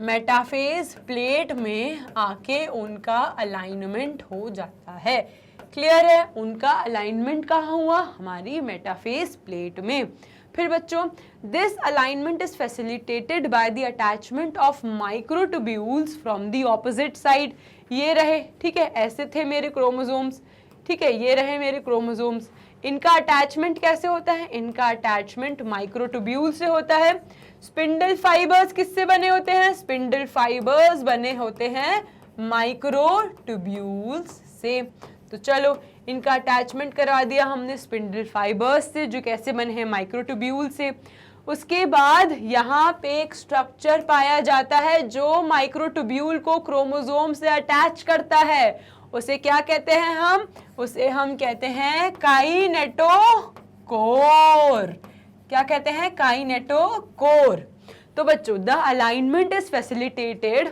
मेटाफेज प्लेट में आके उनका अलाइनमेंट हो जाता है। क्लियर है? उनका अलाइनमेंट कहाँ हुआ? हमारी मेटाफेज प्लेट में। फिर बच्चों this alignment is facilitated by the attachment of microtubules from the opposite side. ये रहे, ठीक है, ऐसे थे मेरे क्रोमोसोम्स, ठीक है, ये रहे मेरे क्रोमोसोम्स। इनका अटैचमेंट कैसे होता है? इनका अटैचमेंट माइक्रोट्यूब्यूल से होता है। स्पिंडल फाइबर्स किससे बने होते हैं? स्पिंडल फाइबर्स बने होते हैं माइक्रोट्यूब्यूल्स से। तो चलो इनका अटैचमेंट करा दिया हमने स्पिंडल फाइबर्स से, जो कैसे बने हैं? माइक्रोट्यूब्यूल से। उसके बाद यहाँ पे एक स्ट्रक्चर पाया जाता है जो माइक्रोट्यूब्यूल को क्रोमोसोम से अटैच करता है। उसे क्या कहते हैं हम? उसे हम कहते हैं काइनेटोकोर। क्या कहते हैं? काइनेटोकोर। तो बच्चों the alignment is facilitated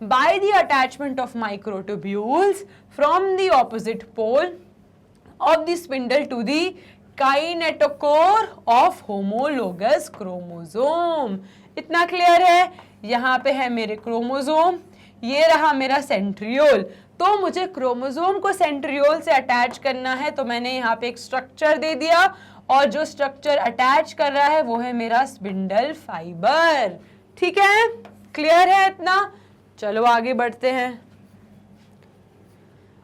by the attachment of microtubules from the opposite pole of the spindle to the kinetochore of homologous chromosome। इतना क्लियर है? यहाँ पे है मेरे क्रोमोसोम, ये रहा मेरा सेंट्रियोल। तो मुझे क्रोमोसोम को सेंट्रियोल से अटैच करना है, तो मैंने यहाँ पे एक स्ट्रक्चर दे दिया, और जो स्ट्रक्चर अटैच कर रहा है वो है मेरा स्पिंडल फाइबर। ठीक है? क्लियर है इतना? चलो आगे बढ़ते हैं।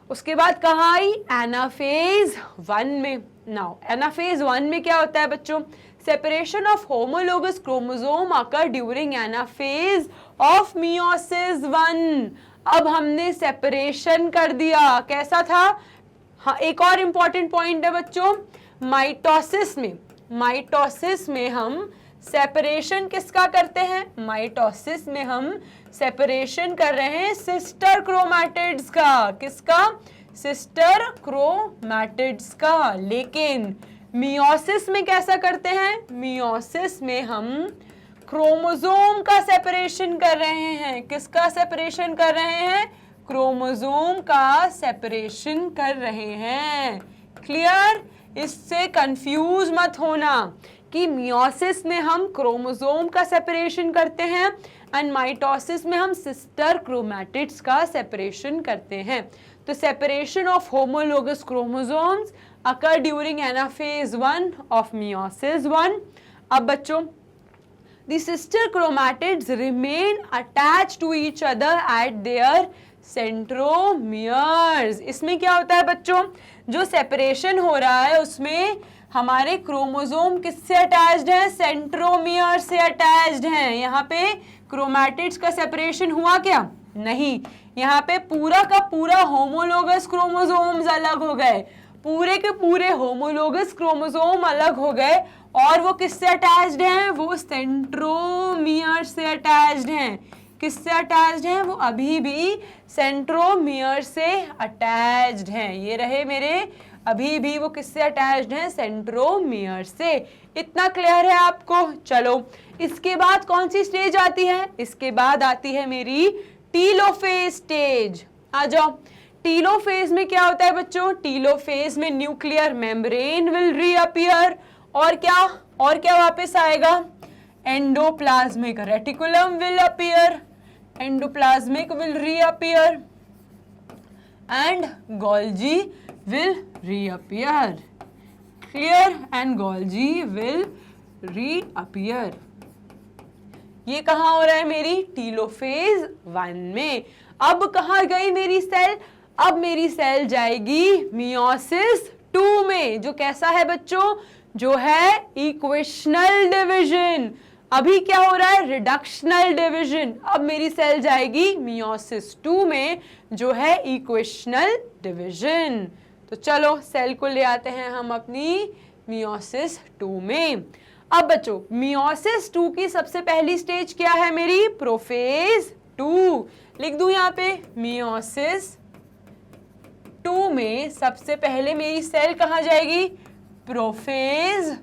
उसके बाद कहाँ आई? एनाफेज 1 में। नाउ एनाफेज 1 में क्या होता है बच्चों? Separation of homologous chromosome occur during anaphase of meiosis 1। अब हमने सेपरेशन कर दिया। कैसा था? हाँ, एक और इंपॉर्टेंट पॉइंट है बच्चों, माइटोसिस में हम सेपरेशन किसका करते हैं? माइटोसिस में हम सेपरेशन कर रहे हैं सिस्टर क्रोमैटिड्स का। किसका? सिस्टर क्रोमैटिड्स का। लेकिन मियोसिस में कैसा करते हैं? मियोसिस में हम क्रोमोसोम का सेपरेशन कर रहे हैं। किसका सेपरेशन कर रहे हैं? क्रोमोसोम का सेपरेशन कर रहे हैं। क्लियर? इससे कंफ्यूज मत होना कि मियोसिस में हम क्रोमोसोम का सेपरेशन करते हैं एंड माइटोसिस में हम सिस्टर क्रोमैटिड्स का सेपरेशन करते हैं। तो separation of homologous chromosomes occur during anaphase 1 of meiosis 1। अब बच्चों the sister chromatids remain attached to each other at their centromeres। इसमें क्या होता है बच्चों? जो सेपरेशन हो रहा है उसमें हमारे क्रोमोसोम किससे अटैच्ड है? सेंट्रोमियर से अटैच्ड हैं। यहाँ पे क्रोमैटिड्स का सेपरेशन हुआ क्या? नहीं, यहाँ पे पूरा का पूरा होमोलोगस क्रोमोसोम्स अलग हो गए। पूरे के पूरे होमोलोगस क्रोमोसोम अलग हो गए, और वो किससे अटैच्ड हैं? वो सेंट्रोमियर से अटैच्ड हैं। किससे अटैच्ड हैं? वो अभी भी सेंट्रोमियर से अटैच्ड हैं। ये रहे मेरे, अभी भी वो किससे अटैच्ड हैं? सेंट्रोमियर से। इतना क्लियर है आपको? चलो इसके बाद कौन सी स्टेज आती है? इसके बाद आती है मेरी टीलोफेज स्टेज। आ जाओ। टीलोफेज में क्या होता है बच्चों? टीलोफेज में न्यूक्लियर मेम्ब्रेन विल रीअपियर, और क्या वापस आएगा? Endoplasmic reticulum will appear, endoplasmic will reappear and Golgi will reappear. Clear? And Golgi will reappear. ये कहाँ हो रहा है? मेरी टीलोफेज 1 में. अब कहाँ गई मेरी सेल? अब मेरी सेल जाएगी मियोसिस 2 में, जो कैसा है बच्चों? जो है इक्वेशनल डिवीजन. अभी क्या हो रहा है? Reductional division. अब मेरी सेल जाएगी मियोसिस 2 में, जो है इक्वेशनल डिवीजन. तो चलो सेल को ले आते हैं हम अपनी मियोसिस 2 में. अब बच्चों मियोसिस 2 की सबसे पहली स्टेज क्या है मेरी? प्रोफेज 2. लिख दूं यहाँ पे, मियोसिस 2 में सबसे पहले मेरी सेल कहाँ जाएगी? प्रोफेज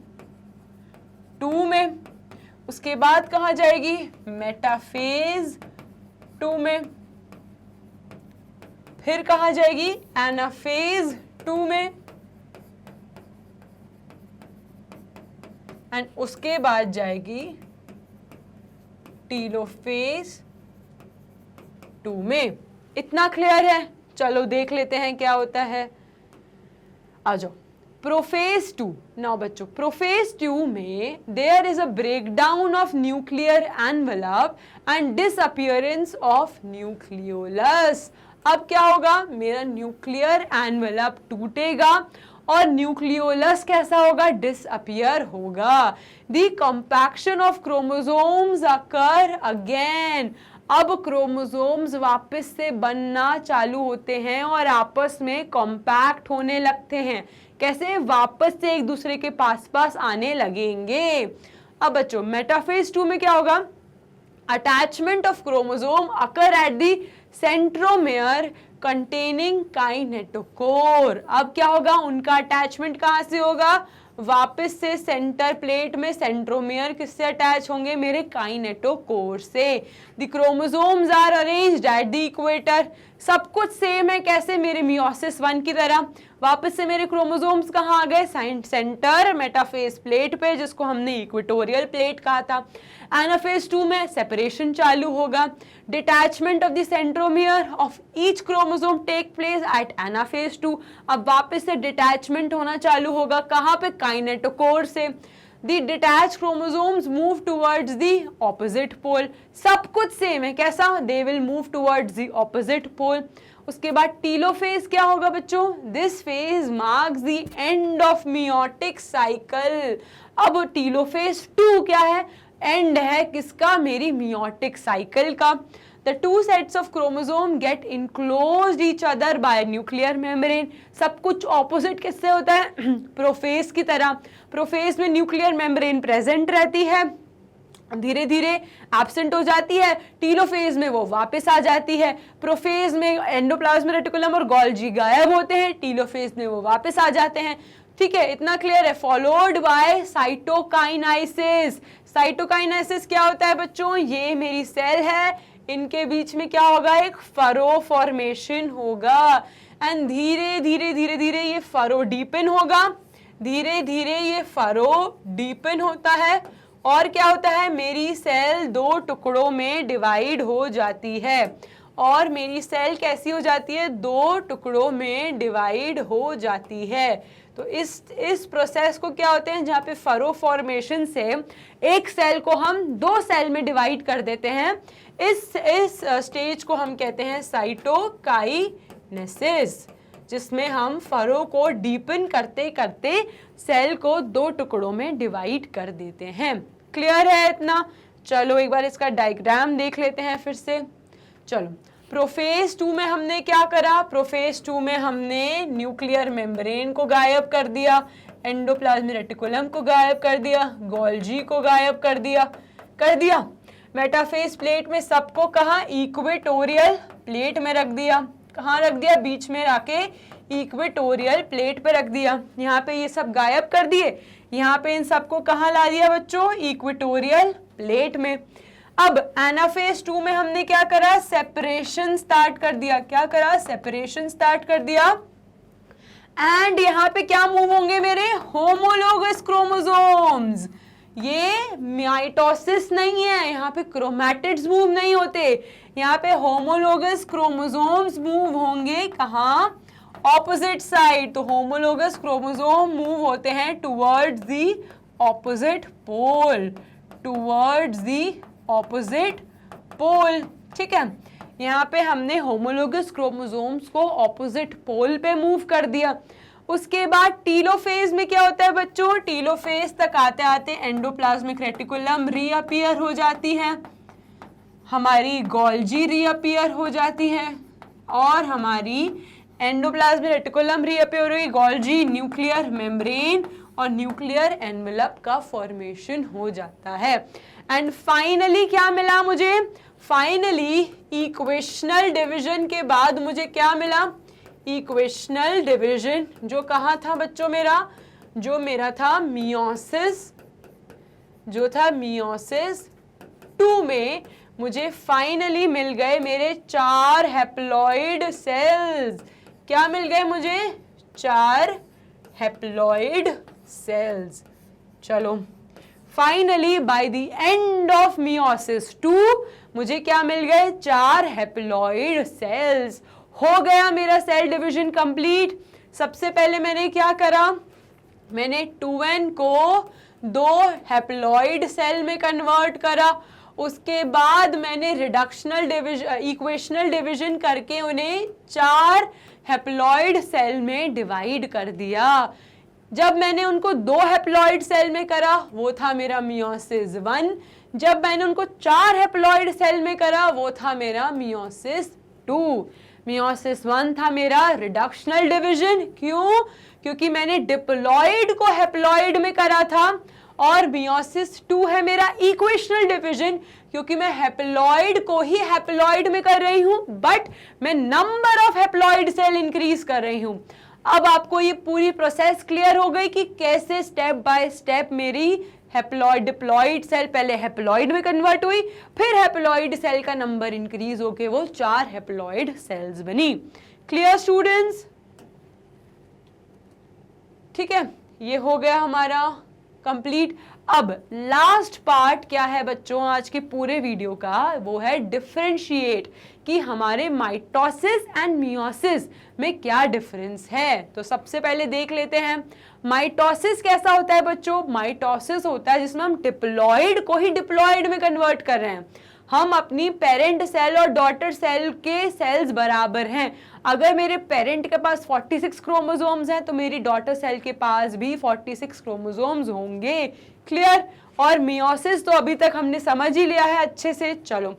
2 में. उसके बाद कहाँ जाएगी? मेटाफेज 2 में. फिर कहाँ जाएगी? एनाफेज 2 में. एंड उसके बाद जाएगी टीलोफेज 2 में. इतना क्लियर है? चलो देख लेते हैं क्या होता है. आ जाओ. प्रोफेज 2. नाउ बच्चों प्रोफेज 2 में there is a breakdown of nuclear envelope and disappearance of nucleolus. अब क्या होगा? मेरा न्यूक्लियर एनवेलप टूटेगा और न्यूक्लियोलस कैसा होगा? डिसअपियर होगा. The compaction of chromosomes occur again. अब क्रोमोसोम्स वापस से बनना चालू होते हैं और आपस में कॉम्पैक्ट होने लगते हैं. कैसे? वापस से एक दूसरे के पास आने लगेंगे. अब बच्चों मेटाफेज 2 में क्या होगा? Attachment of chromosome occur at the centromere containing kinetochore. अब क्या होगा? उनका अटैचमेंट कहाँ से होगा? वापस से सेंटर प्लेट में सेंट्रोमियर किससे अटैच होंगे? मेरे काइनेटोकोर से. The chromosomes are arranged at the equator. सब कुछ सेम है. कैसे? मेरे मियोसिस 1 की तरह. वापस से मेरे क्रोमोसोम्स कहाँ आ गए? सेंटर मेटाफेज प्लेट पे, जिसको हमने इक्वेटोरियल प्लेट कहा था. एनाफेज 2 में सेपरेशन चालू होगा. Detachment of the centromere of each chromosome take place at anaphase 2. अब वापस से डिटैचमेंट होना चालू होगा. कहाँ पे? काइनेटोकोर से. The detached chromosomes move towards the opposite pole. सब कुछ सेम है. कैसा? They will move towards the opposite pole. उसके बाद टीलोफेज क्या होगा बच्चों? This phase marks the end of meiotic cycle. अब टीलोफेज 2 क्या है? एंड है किसका? मेरी meiotic cycle का. The two sets of chromosome get enclosed each other by nuclear membrane. सब कुछ ऑपोजिट किससे होता है? प्रोफेज की तरह. प्रोफेज में न्यूक्लियर मेम्ब्रेन प्रेजेंट रहती है, धीरे धीरे एब्सेंट हो जाती है. टीलोफेज में वो वापस आ जाती है. प्रोफेज में एंडोप्लाज्मिक रेटिकुलम और गोल्जी गायब होते हैं. टीलोफेज में वो वापस आ जाते हैं. ठीक है, इतना क्लियर है. Followed by साइटोकाइनाइसिस. साइटोकाइनाइसिस क्या होता है बच्चों? ये मेरी सेल है, इनके बीच में क्या होगा? एक फरो फॉर्मेशन होगा. एंड धीरे धीरे धीरे धीरे ये फरो डीपन होगा. धीरे धीरे ये फरो डीपन होता है. और क्या होता है? मेरी सेल 2 टुकड़ों में डिवाइड हो जाती है. और मेरी सेल कैसी हो जाती है? 2 टुकड़ों में डिवाइड हो जाती है. तो इस प्रोसेस को क्या होते हैं? जहाँ पे फरो फॉर्मेशन से एक सेल को हम 2 सेल में डिवाइड कर देते हैं. इस स्टेज को हम कहते हैं साइटोकाइनेसिस, जिसमें हम फरो को डीपन करते करते सेल को 2 टुकड़ों में डिवाइड कर देते हैं. क्लियर है इतना? चलो एक बार इसका डायग्राम देख लेते हैं फिर से. चलो प्रोफेज 2 में हमने क्या करा? प्रोफेज 2 में हमने न्यूक्लियर मेम्ब्रेन को गायब कर दिया, एंडोप्लाज्मिक रेटिकुलम को गायब कर दिया, गोल्जी को गायब कर दिया. मेटाफेज प्लेट में सबको कहाँ? इक्वेटोरियल प्लेट में रख दिया. कहाँ रख दिया? बीच में आके इक्वेटोरियल प्लेट पे रख दिया. यहाँ पे ये सब गायब कर दिए. यहाँ पे इन सबको कहाँ ला दिया बच्चों? इक्वेटोरियल प्लेट में. अब एनाफेज 2 में हमने क्या करा, सेपरेशन स्टार्ट कर दिया। क्या करा, सेपरेशन स्टार्ट कर दिया। एंड यहाँ पे क्या मूव होंगे मेरे, होमोलोगस क्रोमोसोम्स। ये माइटोसिस नहीं है, यहाँ पे क्रोमैटिड्स मूव नहीं होते, यहाँ पे होमोलोगस क्रोमोसोम्स मूव होंगे। कहाँ, ऑपोजिट साइड। तो होमोलोगस क्रोमोसोम मूव होते हैं towards the opposite pole, towards the opposite pole. ठीक है, यहाँ पे हमने होमोलोगस क्रोमोसोम्स को ऑपोजिट पोल पे मूव कर दिया। उसके बाद टीलोफेज में क्या होता है बच्चों, टीलोफेज तक आते आते एंडोप्लाज्मिक रेटिकुलम रीअपीयर हो जाती है, हमारी गोल्जी रीअपीयर हो जाती है, और हमारी एंडोप्लाज्मिक रेटिकुलम रीअपीयर हुई, गोल्जी, न्यूक्लियर मेम्ब्रेन और न्यूक्लियर एनवेलप का फॉर्मेशन हो जाता है। एंड फाइनली क्या मिला मुझे, फाइनली इक्वेशनल डिवीजन के बाद मुझे क्या मिला, इक्वेशनल डिवीजन, जो कहाँ था बच्चों मेरा, जो मेरा था मियोसिस, जो था मियोसिस 2 में मुझे फाइनली मिल गए मेरे 4 हैप्लॉइड सेल्स। क्या मिल गए मुझे, 4 हैप्लॉइड सेल्स। चलो finally by the end of meiosis 2 मुझे क्या मिल गए, 4 हैप्लॉइड सेल्स। हो गया मेरा सेल डिवीजन कंप्लीट। सबसे पहले मैंने क्या करा, मैंने 2n को 2 हैप्लॉइड सेल में कन्वर्ट करा। उसके बाद मैंने रिडक्शनल डिवीजन, इक्वेशनल डिवीजन करके उन्हें 4 हैप्लॉइड सेल में डिवाइड कर दिया। जब मैंने उनको 2 हैप्लॉइड सेल में करा वो था मेरा मियोसिस 1, जब मैंने उनको 4 हैप्लॉइड सेल में करा वो था मेरा मियोसिस 2। मियोसिस 1 था मेरा रिडक्शनल डिवीजन, क्यों, क्योंकि मैंने डिप्लॉइड को हैप्लॉइड में करा था, और मियोसिस 2 है मेरा इक्वेशनल डिवीजन, क्योंकि मैं हैप्लॉइड को ही हैप्लॉइड में कर रही हूं, बट मैं number of haploid cell increase कर रही हूं। अब आपको ये पूरी प्रोसेस क्लियर हो गई कि कैसे स्टेप बाय स्टेप मेरी हैप्लॉइड डिप्लॉइड सेल पहले हैप्लॉइड में कन्वर्ट हुई, फिर हैप्लॉइड सेल का नंबर इंक्रीज होके वो 4 हैप्लॉइड सेल्स बनी। Clear students? ठीक है, ये हो गया हमारा कंप्लीट। अब लास्ट पार्ट क्या है बच्चों आज के पूरे वीडियो का, वो है डिफरेंशिएट, कि हमारे माइटोसिस एंड मियोसिस में क्या डिफरेंस है। तो सबसे पहले देख लेते हैं माइटोसिस कैसा होता है बच्चों। माइटोसिस होता है जिसमें हम डिप्लॉइड को ही डिप्लॉइड में कन्वर्ट कर रहे हैं। हम अपनी पेरेंट सेल और डॉटर सेल के सेल्स बराबर हैं। अगर मेरे पेरेंट के पास 46 क्रोमोसोम्स हैं तो मेरी डॉटर सेल के पास भी 46 क्रोमोसोम्स होंगे। क्लियर? और मियोसिस तो अभी तक हमने समझ ही लिया है अच्छे से। चलो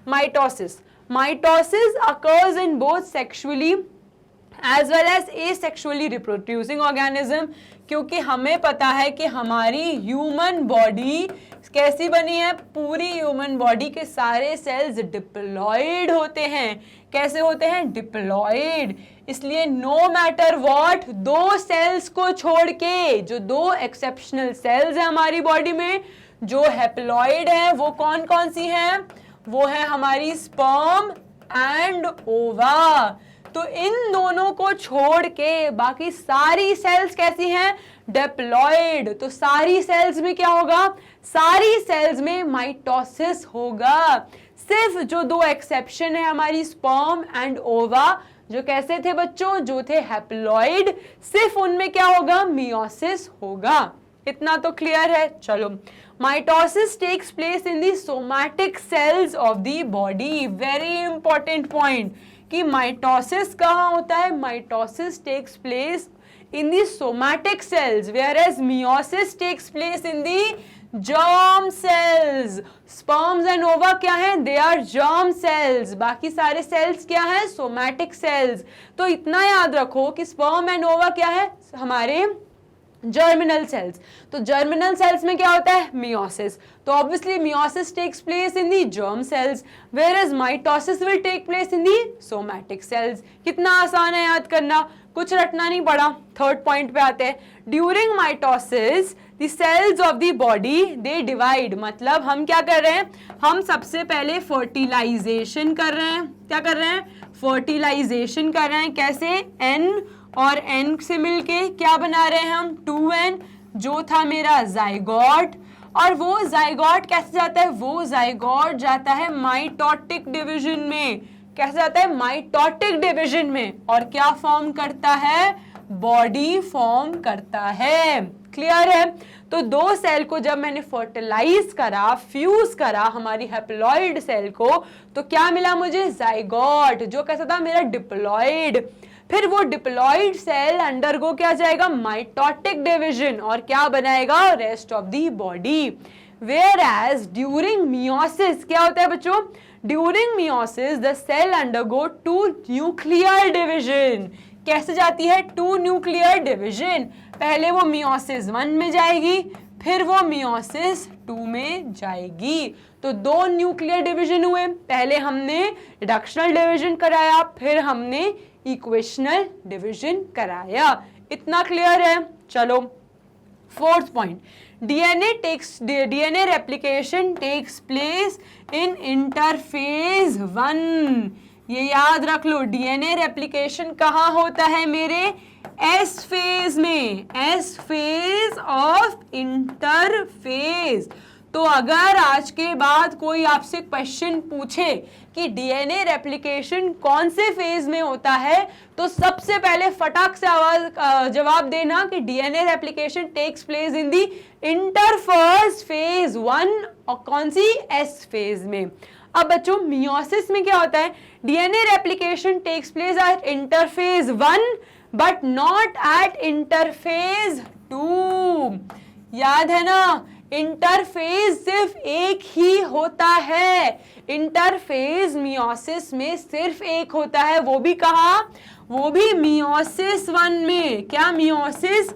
mitosis, mitosis occurs in both sexually as well as asexually reproducing organism, क्योंकि हमें पता है कि हमारी ह्यूमन बॉडी कैसी बनी है, पूरी ह्यूमन बॉडी के सारे सेल्स डिप्लॉइड होते हैं। कैसे होते हैं? डिप्लॉइड। इसलिए नो मैटर व्हाट, 2 सेल्स को छोड़ के जो 2 एक्सेप्शनल सेल्स हैं हमारी बॉडी में जो हैप्लॉइड हैं, वो कौन कौन सी हैं? वो है हमारी स्पर्म एंड ओवा। तो इन दोनों को छोड़ के बाकी सारी सेल्स कैसी हैं? डिप्लॉइड। तो सारी सेल्स में क्या होगा? सारी सेल्स में माइटोसिस होगा। सिर्फ जो 2 एक्सेप्शन है हमारी स्पर्म एंड ओवा, जो कैसे थे बच्चों? जो थे हैप्लॉइड, सिर्फ उनमें क्या होगा? मियोसिस होगा। इतना तो क्लियर है। चलो, mitosis takes place in the somatic cells of the body. Very important point कि माइटोसिस कहाँ होता है? Mitosis takes place in the somatic cells, whereas meiosis takes place in the germ cells. Sperms and ova क्या है? They are germ cells. बाकी सारे cells क्या है? Somatic cells. तो इतना याद रखो कि sperm and ova क्या है? हमारे जर्मिनल सेल्स। तो जर्मिनल सेल्स में क्या होता है? मियोसिस। तो obviously meiosis takes place in the germ cells, whereas mitosis will take place in the somatic cells. कितना आसान है याद करना, कुछ रटना नहीं पड़ा। थर्ड पॉइंट पे आते हैं। During mitosis the cells of the body they divide. मतलब हम क्या कर रहे हैं? हम सबसे पहले फर्टिलाइजेशन कर रहे हैं। क्या कर रहे हैं? फर्टिलाइजेशन कर रहे हैं। कैसे? N और N से मिलके क्या बना रहे हैं हम? 2N, जो था मेरा जाइगोट। और वो जाइगोट कैसे जाता है? वो जाइगोट जाता है माइटोटिक डिवीजन में। कैसे जाता है? माइटोटिक डिवीजन में। और क्या फॉर्म करता है? बॉडी फॉर्म करता है। क्लियर है? तो दो सेल को जब मैंने फर्टिलाइज करा, फ्यूज करा हमारी हैप्लॉइड सेल को, तो क्या मिला मुझे? जाइगोट, जो कैसा था? मेरा डिप्लॉइड। फिर वो डिप्लॉइड सेल अंडरगो क्या जाएगा? Mitotic division. और क्या बनाएगा? Rest of the body. Whereas during meiosis क्या होता है बच्चों? During meiosis the cell undergo 2 nuclear division. कैसे जाती है? 2 न्यूक्लियर डिवीजन। पहले वो मियोसिस 1 में जाएगी, फिर वो मियोसिस 2 में जाएगी। तो 2 न्यूक्लियर डिवीजन हुए। पहले हमने रिडक्शनल डिवीजन कराया, फिर हमने इक्वेशनल डिवीजन कराया। इतना क्लियर है? चलो fourth point, DNA replication takes place in interphase 1। ये याद रख लो, डीएनए रेप्लिकेशन कहाँ होता है मेरे? एस फेज में, एस फेज ऑफ इंटरफेज। तो अगर आज के बाद कोई आपसे क्वेश्चन पूछे कि डीएनए रेप्लिकेशन कौन से फेज में होता है, तो सबसे पहले फटाक से जवाब देना कि DNA replication takes place in the interphase phase 1। और कौन सी? एस फेज में। अब बच्चों मियोसिस में क्या होता है? DNA replication takes place at interphase 1 but not at interphase 2। याद है ना? इंटरफेज सिर्फ एक ही होता है। इंटरफेज मियोसिस में सिर्फ एक होता है। वो भी कहाँ? वो भी मियोसिस 1 में। क्या मियोसिस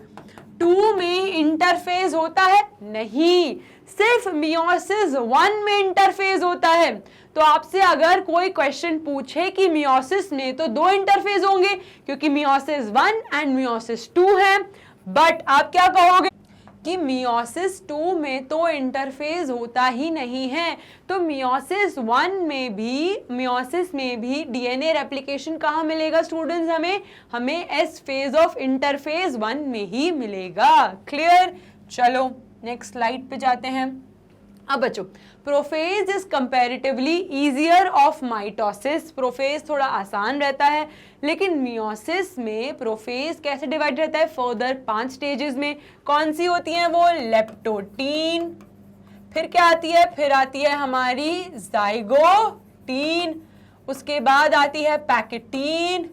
2 में इंटरफेज होता है? नहीं, सिर्फ मियोसिस 1 में इंटरफेज होता है। तो आपसे अगर कोई क्वेश्चन पूछे कि मियोसिस में तो 2 इंटरफेज होंगे, क्योंकि मियोसिस 1 एंड मियोसिस 2 है। बट आप क्या कहोगे कि मियोसिस 2 में तो इंटरफेज होता ही नहीं है। तो मियोसिस 1 में भी डीएनए रेप्लिकेशन कहाँ मिलेगा स्टूडेंट्स? हमें एस फेज ऑफ इंटरफेज 1 में ही मिलेगा। क्लियर? चलो नेक्स्ट स्लाइड पे जाते हैं। अब बच्चों prophase is comparatively easier of mitosis. Prophase थोड़ा आसान रहता है, लेकिन मियोसिस में प्रोफेज कैसे डिवाइड रहता है? फर्दर 5 स्टेजेस में। कौन सी होती हैं वो? लेप्टोटीन, फिर क्या आती है? फिर आती है हमारी जाइगोटीन, उसके बाद आती है पैकेटीन,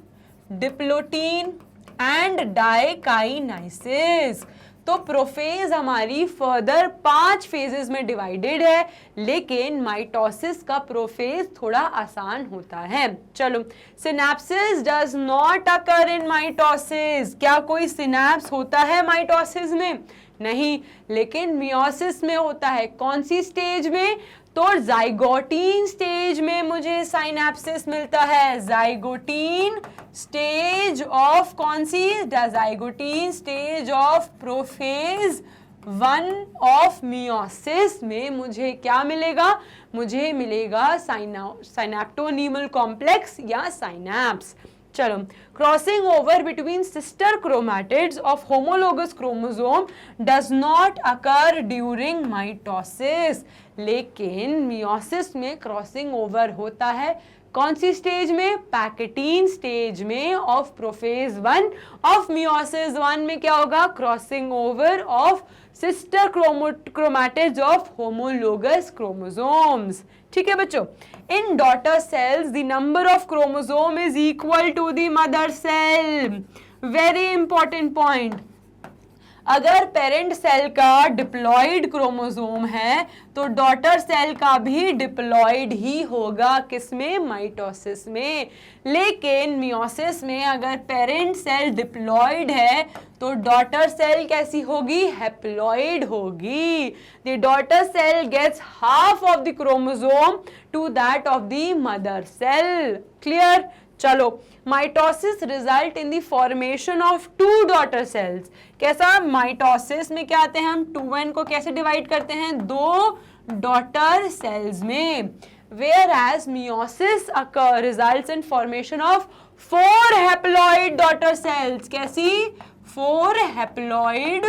डिप्लोटीन एंड डाइकाइनाइसिस। तो प्रोफेज हमारी फर्दर 5 फेजेस में डिवाइडेड है, लेकिन माइटोसिस का प्रोफेज थोड़ा आसान होता है। चलो, synapses does not occur in mitosis. क्या कोई सिनेप्स होता है माइटोसिस में? नहीं, लेकिन मियोसिस में होता है। कौन सी स्टेज में? तो जाइगोटीन स्टेज में मुझे साइनेप्सिस मिलता है। जाइगोटीन स्टेज ऑफ कौन सी? Zygotene stage of prophase 1 of meiosis में मुझे क्या मिलेगा? मुझे मिलेगा साइनेप्टोनीमल कॉम्प्लेक्स या साइनेप्स। चलो, crossing over between sister chromatids of homologous chromosome does not occur during mitosis. लेकिन मियोसिस में क्रॉसिंग ओवर होता है। कौन सी स्टेज में? पैकेटीन स्टेज में ऑफ प्रोफेज 1 ऑफ मियोसिस 1 में क्या होगा? Crossing over of sister chromatids of homologous chromosomes. ठीक है बच्चों? इन daughter cells the number of chromosome is equal to the mother cell. Very important point. अगर पेरेंट सेल का diploid chromosome है तो डॉटर सेल का भी डिप्लॉइड ही होगा, किसमें? माइटोसिस में। लेकिन मियोसिस में अगर पेरेंट सेल डिप्लॉइड है तो डॉटर सेल कैसी होगी? हैप्लॉइड होगी। The daughter cell gets half of the chromosome to that of the mother cell. Clear? चलो, mitosis result in the formation of two daughter cells. कैसा? Mitosis में क्या आते हैं हम? 2n को कैसे डिवाइड करते हैं? दो डॉटर सेल्स में। whereas meiosis occur results in formation of 4 haploid daughter cells। कैसी? 4 haploid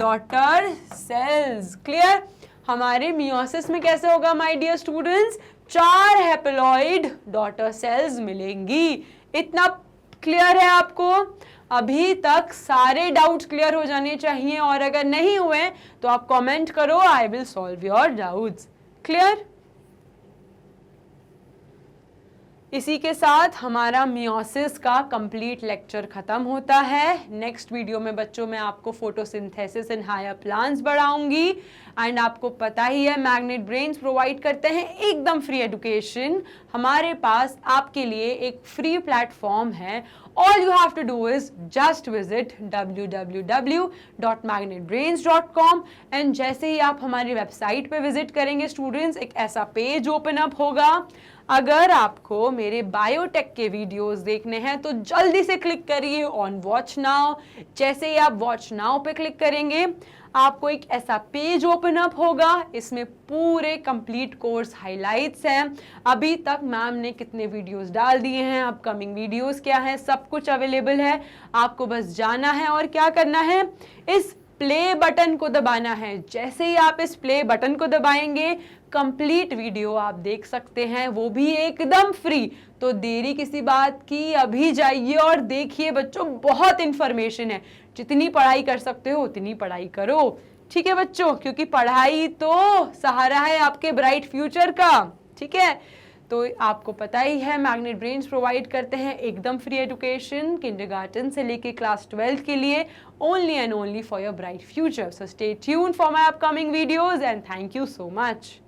daughter cells। क्लियर? हमारे मियोसिस में कैसे होगा my dear students? 4 haploid daughter cells मिलेंगी। इतना क्लियर है आपको? अभी तक सारे डाउट्स क्लियर हो जाने चाहिए, और अगर नहीं हुए तो आप कमेंट करो, I will solve your doubts. Clear? इसी के साथ हमारा मियोसिस का कंप्लीट लेक्चर खत्म होता है। नेक्स्ट वीडियो में बच्चों मैं आपको फोटोसिंथेसिस इन हायर प्लांट्स बढ़ाऊंगी। एंड आपको पता ही है मैग्नेट ब्रेन्स प्रोवाइड करते हैं एकदम फ्री एजुकेशन। हमारे पास आपके लिए एक फ्री प्लेटफॉर्म है। All you have to do is just visit www.magnetbrains.com and जैसे ही आप हमारी वेबसाइट पे विजिट करेंगे स्टूडेंट्स, एक ऐसा पेज ओपन अप होगा। अगर आपको मेरे बायोटेक के वीडियोस देखने हैं तो जल्दी से क्लिक करिए ऑन वॉच नाउ। जैसे ही आप वॉच नाउ पे क्लिक करेंगे आपको एक ऐसा पेज ओपन अप होगा। इसमें पूरे कंप्लीट कोर्स हाइलाइट्स हैं, अभी तक मैम ने कितने वीडियोस डाल दिए हैं, अपकमिंग वीडियोस क्या हैं, सब कुछ अवेलेबल है। आपको बस जाना है और क्या करना है? इस प्ले बटन को दबाना है। जैसे ही आप इस प्ले बटन को दबाएंगे कंप्लीट वीडियो आप देख सकते हैं, वो भी एकदम फ्री। तो देरी किसी बात की, अभी जाइए और देखिए बच्चों, बहुत इंफॉर्मेशन है। जितनी पढ़ाई कर सकते हो उतनी पढ़ाई करो, ठीक है बच्चों, क्योंकि पढ़ाई तो सहारा है आपके ब्राइट फ्यूचर का। ठीक है, तो आपको पता ही है मैग्नेट ब्रेन्स प्रोवाइड करते हैं एकदम फ्री एजुकेशन किंडरगार्टन से लेके क्लास 12 के लिए, only and only for your bright future. So stay tuned for my upcoming videos and thank you so much.